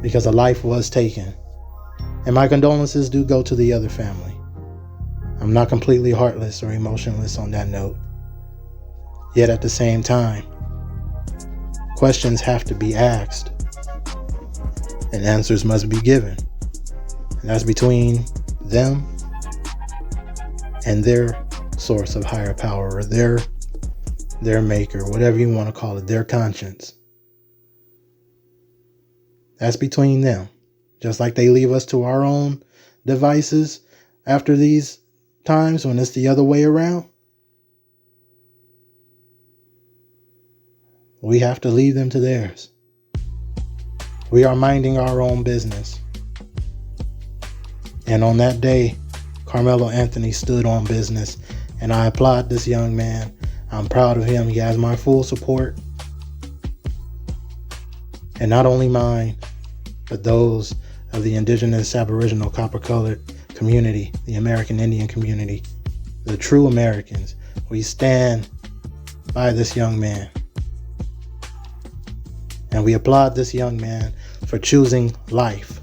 because a life was taken. And my condolences do go to the other family. I'm not completely heartless or emotionless on that note. Yet at the same time, questions have to be asked and answers must be given. And that's between them and their source of higher power, or their maker, whatever you want to call it, their conscience. That's between them. Just like they leave us to our own devices after these times when it's the other way around, we have to leave them to theirs. We are minding our own business. And on that day, Karmelo Anthony stood on business, and I applaud this young man. I'm proud of him. He has my full support. And not only mine, but those of the indigenous, aboriginal, copper-colored community, the American Indian community, the true Americans. We stand by this young man. And we applaud this young man for choosing life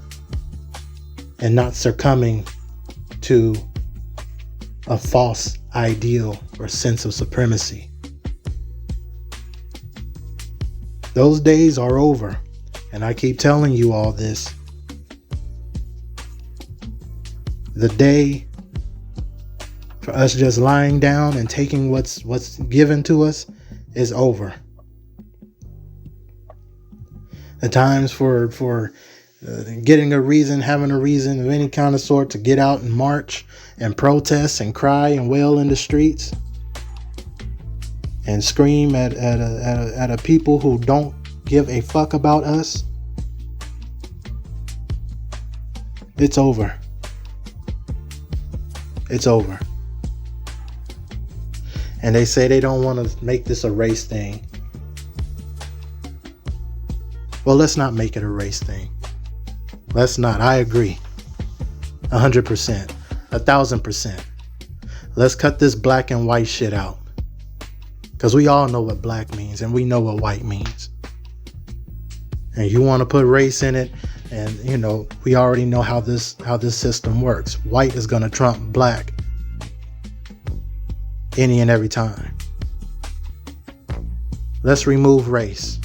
and not succumbing to a false ideal or sense of supremacy. Those days are over, and I keep telling you all this. The day for us just lying down and taking what's given to us is over. The times for getting a reason, having a reason of any kind of sort to get out and march and protest and cry and wail in the streets and scream at a people who don't give a fuck about us, it's over. It's over. And they say they don't want to make this a race thing. Well, let's not make it a race thing. Let's not. I agree. 100%. 1,000%. Let's cut this black and white shit out. Because we all know what black means and we know what white means. And you want to put race in it, and you know, we already know how this system works. White is going to trump black any and every time. Let's remove race.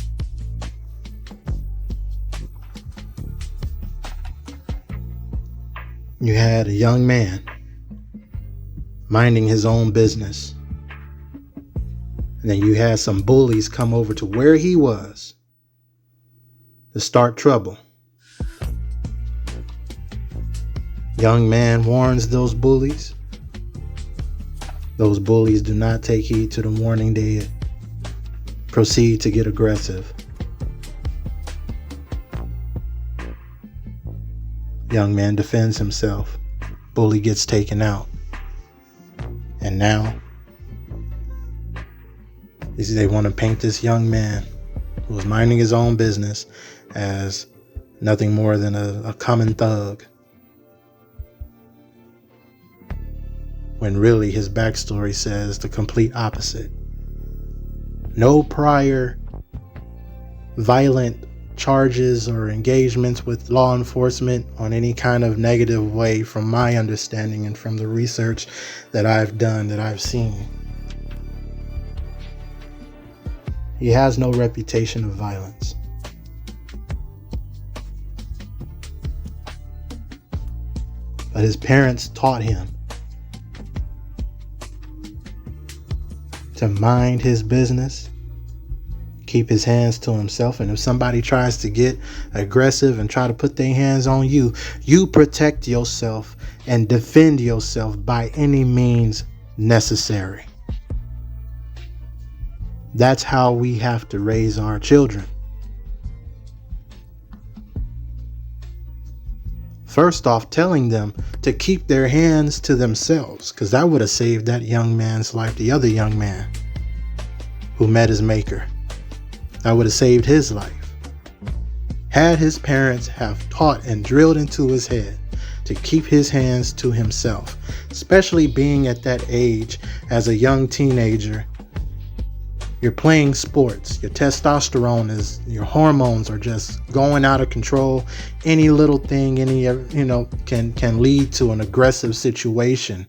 You had a young man minding his own business. And then you had some bullies come over to where he was to start trouble. Young man warns those bullies. Those bullies do not take heed to the warning. They proceed to get aggressive. Young man defends himself. Bully gets taken out. And now, they want to paint this young man who was minding his own business as nothing more than a common thug. When really his backstory says the complete opposite. No prior violent charges or engagements with law enforcement on any kind of negative way, from my understanding and from the research that I've done, that I've seen. He has no reputation of violence. But his parents taught him to mind his business, keep his hands to himself, and if somebody tries to get aggressive and try to put their hands on you, you protect yourself and defend yourself by any means necessary. That's how we have to raise our children. First off, telling them to keep their hands to themselves, because that would have saved that young man's life, the other young man who met his maker. That would have saved his life. Had his parents have taught and drilled into his head to keep his hands to himself, especially being at that age as a young teenager. You're playing sports, your testosterone is, your hormones are just going out of control. Any little thing, can lead to an aggressive situation.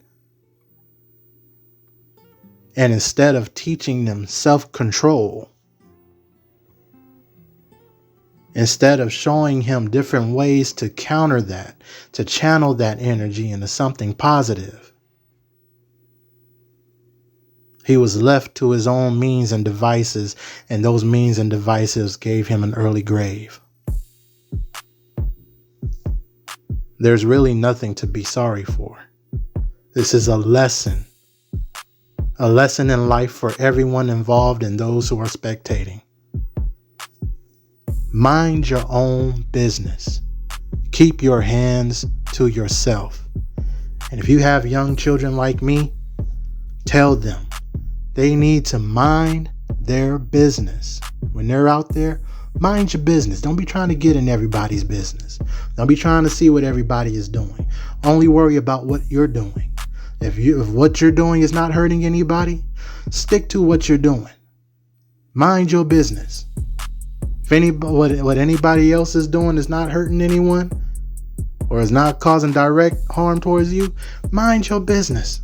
And instead of teaching them self-control, instead of showing him different ways to counter that, to channel that energy into something positive, he was left to his own means and devices, and those means and devices gave him an early grave. There's really nothing to be sorry for. This is a lesson in life for everyone involved and those who are spectating. Mind your own business. Keep your hands to yourself. And if you have young children like me, tell them they need to mind their business. When they're out there, mind your business. Don't be trying to get in everybody's business. Don't be trying to see what everybody is doing. Only worry about what you're doing. If what you're doing is not hurting anybody, stick to what you're doing. Mind your business. If what anybody else is doing is not hurting anyone or is not causing direct harm towards you, mind your business.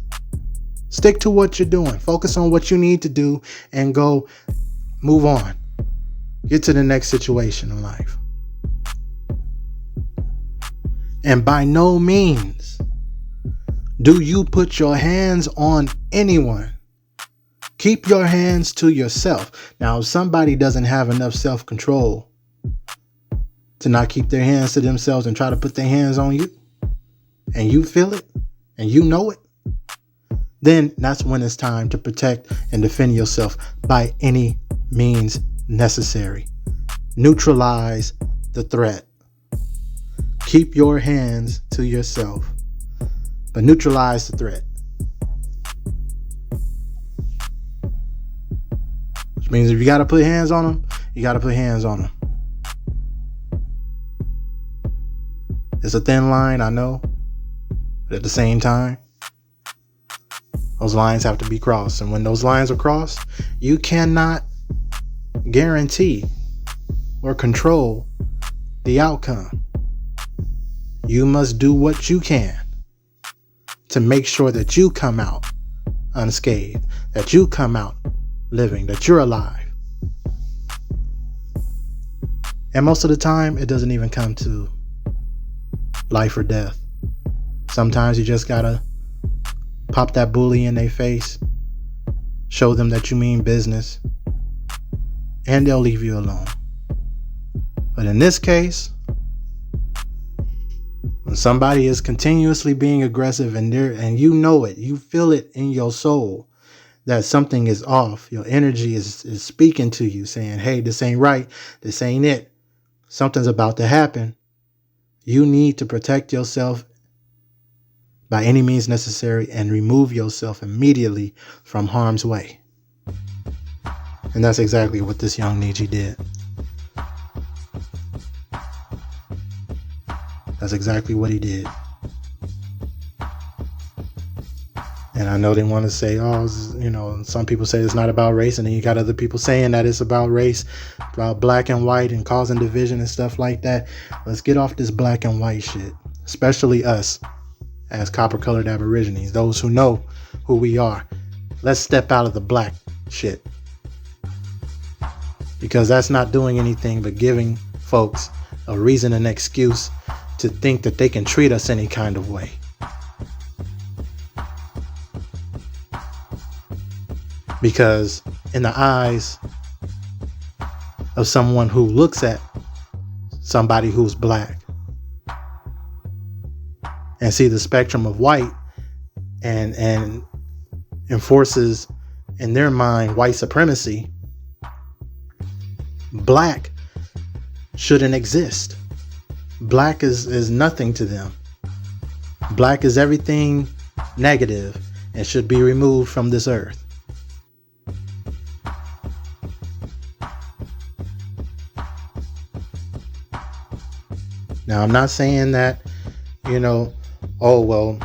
Stick to what you're doing. Focus on what you need to do and go move on. Get to the next situation in life. And by no means do you put your hands on anyone. Keep your hands to yourself. Now, if somebody doesn't have enough self-control to not keep their hands to themselves and try to put their hands on you, and you feel it, and you know it, then that's when it's time to protect and defend yourself by any means necessary. Neutralize the threat. Keep your hands to yourself, but neutralize the threat. Which means if you got to put hands on them, you got to put hands on them. It's a thin line, I know, but at the same time, those lines have to be crossed. And when those lines are crossed, you cannot guarantee or control the outcome. You must do what you can to make sure that you come out unscathed, that you come out living, that you're alive. And most of the time, it doesn't even come to life or death. Sometimes you just gotta pop that bully in their face, show them that you mean business, and they'll leave you alone. But in this case, when somebody is continuously being aggressive and you know it, you feel it in your soul that something is off, your energy is speaking to you saying, hey, this ain't right, this ain't it, something's about to happen. You need to protect yourself by any means necessary and remove yourself immediately from harm's way. And that's exactly what this young Niji did. That's exactly what he did. And I know they want to say, some people say it's not about race, and then you got other people saying that it's about race, about black and white and causing division and stuff like that. Let's get off this black and white shit, especially us as copper-colored aborigines, those who know who we are. Let's step out of the black shit, because that's not doing anything but giving folks a reason and excuse to think that they can treat us any kind of way. Because in the eyes of someone who looks at somebody who's black and see the spectrum of white and enforces in their mind white supremacy, black shouldn't exist. Black is nothing to them. Black is everything negative and should be removed from this earth. Now, I'm not saying that, oh, well,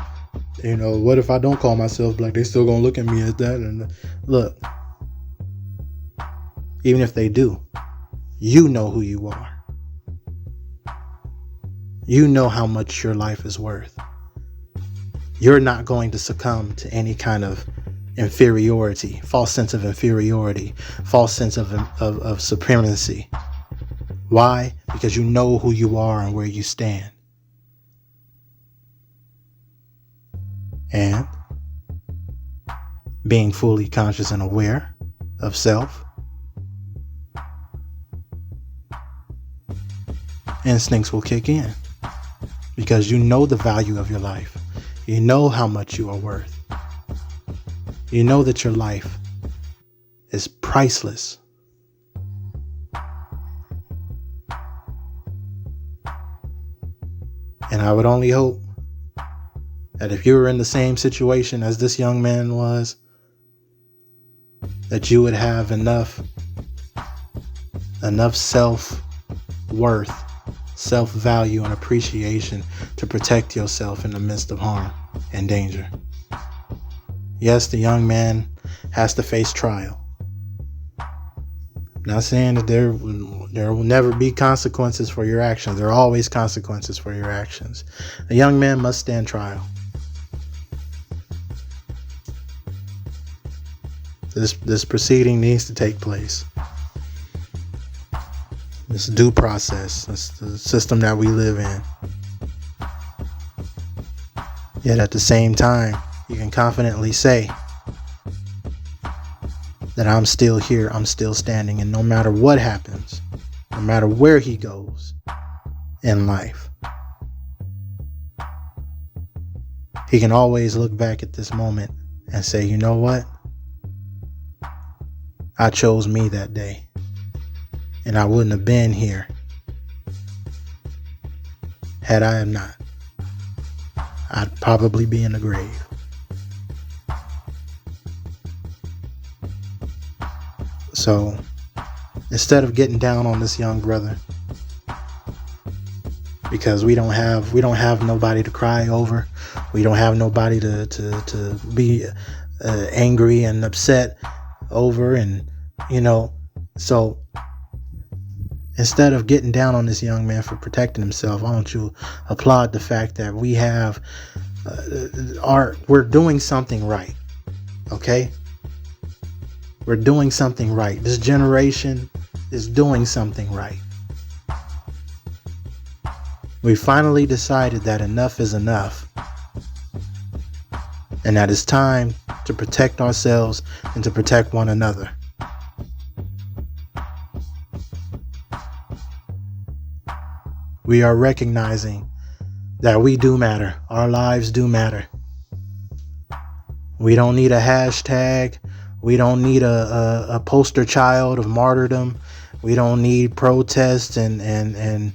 what if I don't call myself black? They still gonna look at me as that. And look, even if they do, you know who you are. You know how much your life is worth. You're not going to succumb to any kind of inferiority, false sense of inferiority, false sense of supremacy. Why? Because you know who you are and where you stand. And being fully conscious and aware of self, instincts will kick in because you know the value of your life. You know how much you are worth. You know that your life is priceless. And I would only hope that if you were in the same situation as this young man was, that you would have enough self-worth, self-value, and appreciation to protect yourself in the midst of harm and danger. Yes, the young man has to face trial. I'm not saying that there will never be consequences for your actions. There are always consequences for your actions. A young man must stand trial. This proceeding needs to take place. This due process. That's the system that we live in. Yet at the same time, you can confidently say that I'm still here, I'm still standing, and no matter what happens, no matter where he goes in life, he can always look back at this moment and say, you know what? I chose me that day, and I wouldn't have been here had I have not. I'd probably be in the grave. So instead of getting down on this young brother because we don't have nobody to cry over, we don't have nobody to be angry and upset over, and so instead of getting down on this young man for protecting himself, why don't you applaud the fact that we have we're doing something right. Okay? We're doing something right. This generation is doing something right. We finally decided that enough is enough, and that it's time to protect ourselves and to protect one another. We are recognizing that we do matter. Our lives do matter. We don't need a hashtag. We don't need a poster child of martyrdom. We don't need protests and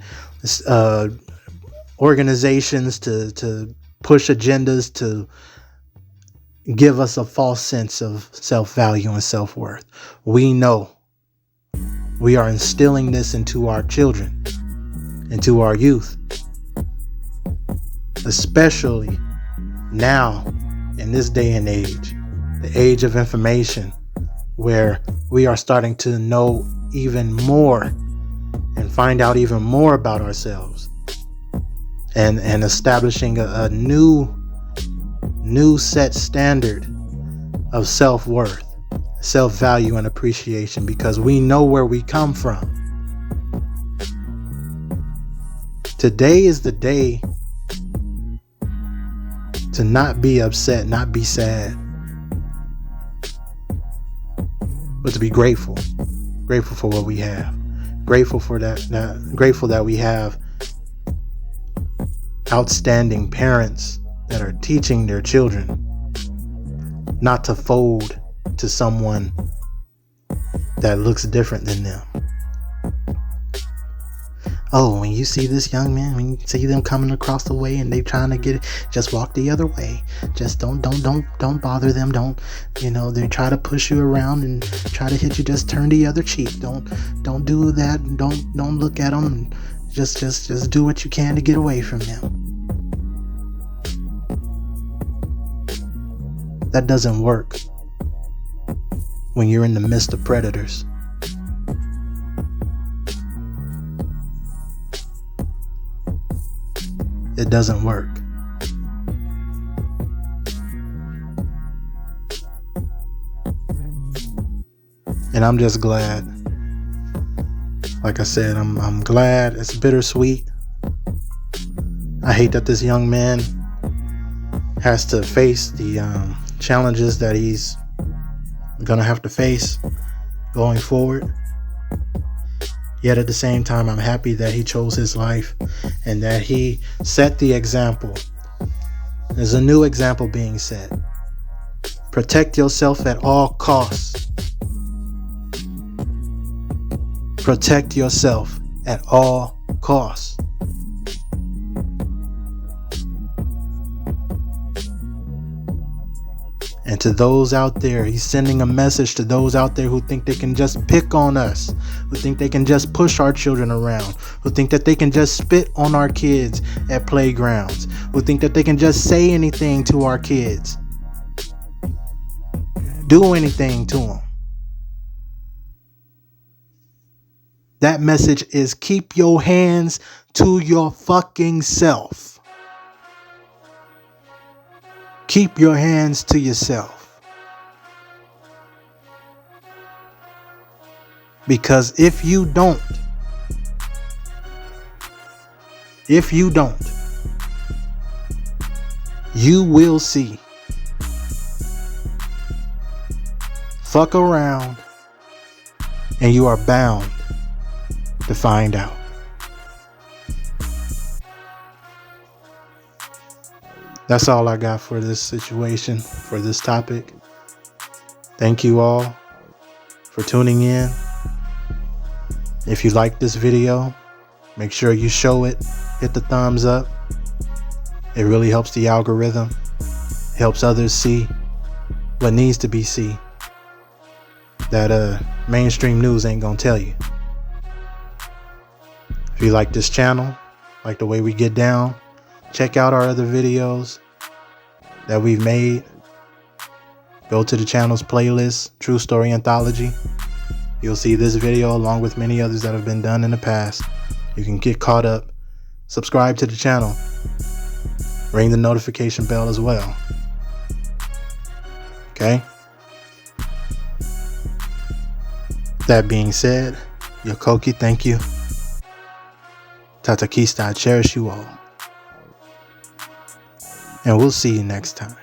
organizations to push agendas to give us a false sense of self-value and self-worth. We know we are instilling this into our children, into our youth, especially now in this day and age, the age of information, where we are starting to know even more and find out even more about ourselves, and establishing a new set standard of self-worth, self-value, and appreciation, because we know where we come from. Today is the day to not be upset, not be sad, but to be grateful. Grateful for what we have. Grateful for that. Grateful that we have outstanding parents that are teaching their children not to fold to someone that looks different than them. Oh, when you see this young man, when you see them coming across the way and they trying to get it, just walk the other way. Just don't bother them. Don't, they try to push you around and try to hit you. Just turn the other cheek. Don't do that. Don't look at them. Just do what you can to get away from them. That doesn't work when you're in the midst of predators. It doesn't work. And I'm just glad. Like I said, I'm glad. It's bittersweet. I hate that this young man has to face the challenges that he's gonna have to face going forward. Yet at the same time, I'm happy that he chose his life and that he set the example. There's a new example being set. Protect yourself at all costs. Protect yourself at all costs. And to those out there, he's sending a message to those out there who think they can just pick on us, who think they can just push our children around, who think that they can just spit on our kids at playgrounds, who think that they can just say anything to our kids, do anything to them. That message is keep your hands to your fucking self. Keep your hands to yourself. Because if you don't, you will see. Fuck around and you are bound to find out. That's all I got for this situation, for this topic. Thank you all for tuning in. If you like this video, make sure you show it, hit the thumbs up. It really helps the algorithm, helps others see what needs to be seen that mainstream news ain't gonna tell you. If you like this channel, like the way we get down, check out our other videos that we've made. Go to the channel's playlist, True Story Anthology. You'll see this video along with many others that have been done in the past. You can get caught up. Subscribe to the channel. Ring the notification bell as well. Okay? That being said, Yokoki, thank you. Tatakista, I cherish you all. And we'll see you next time.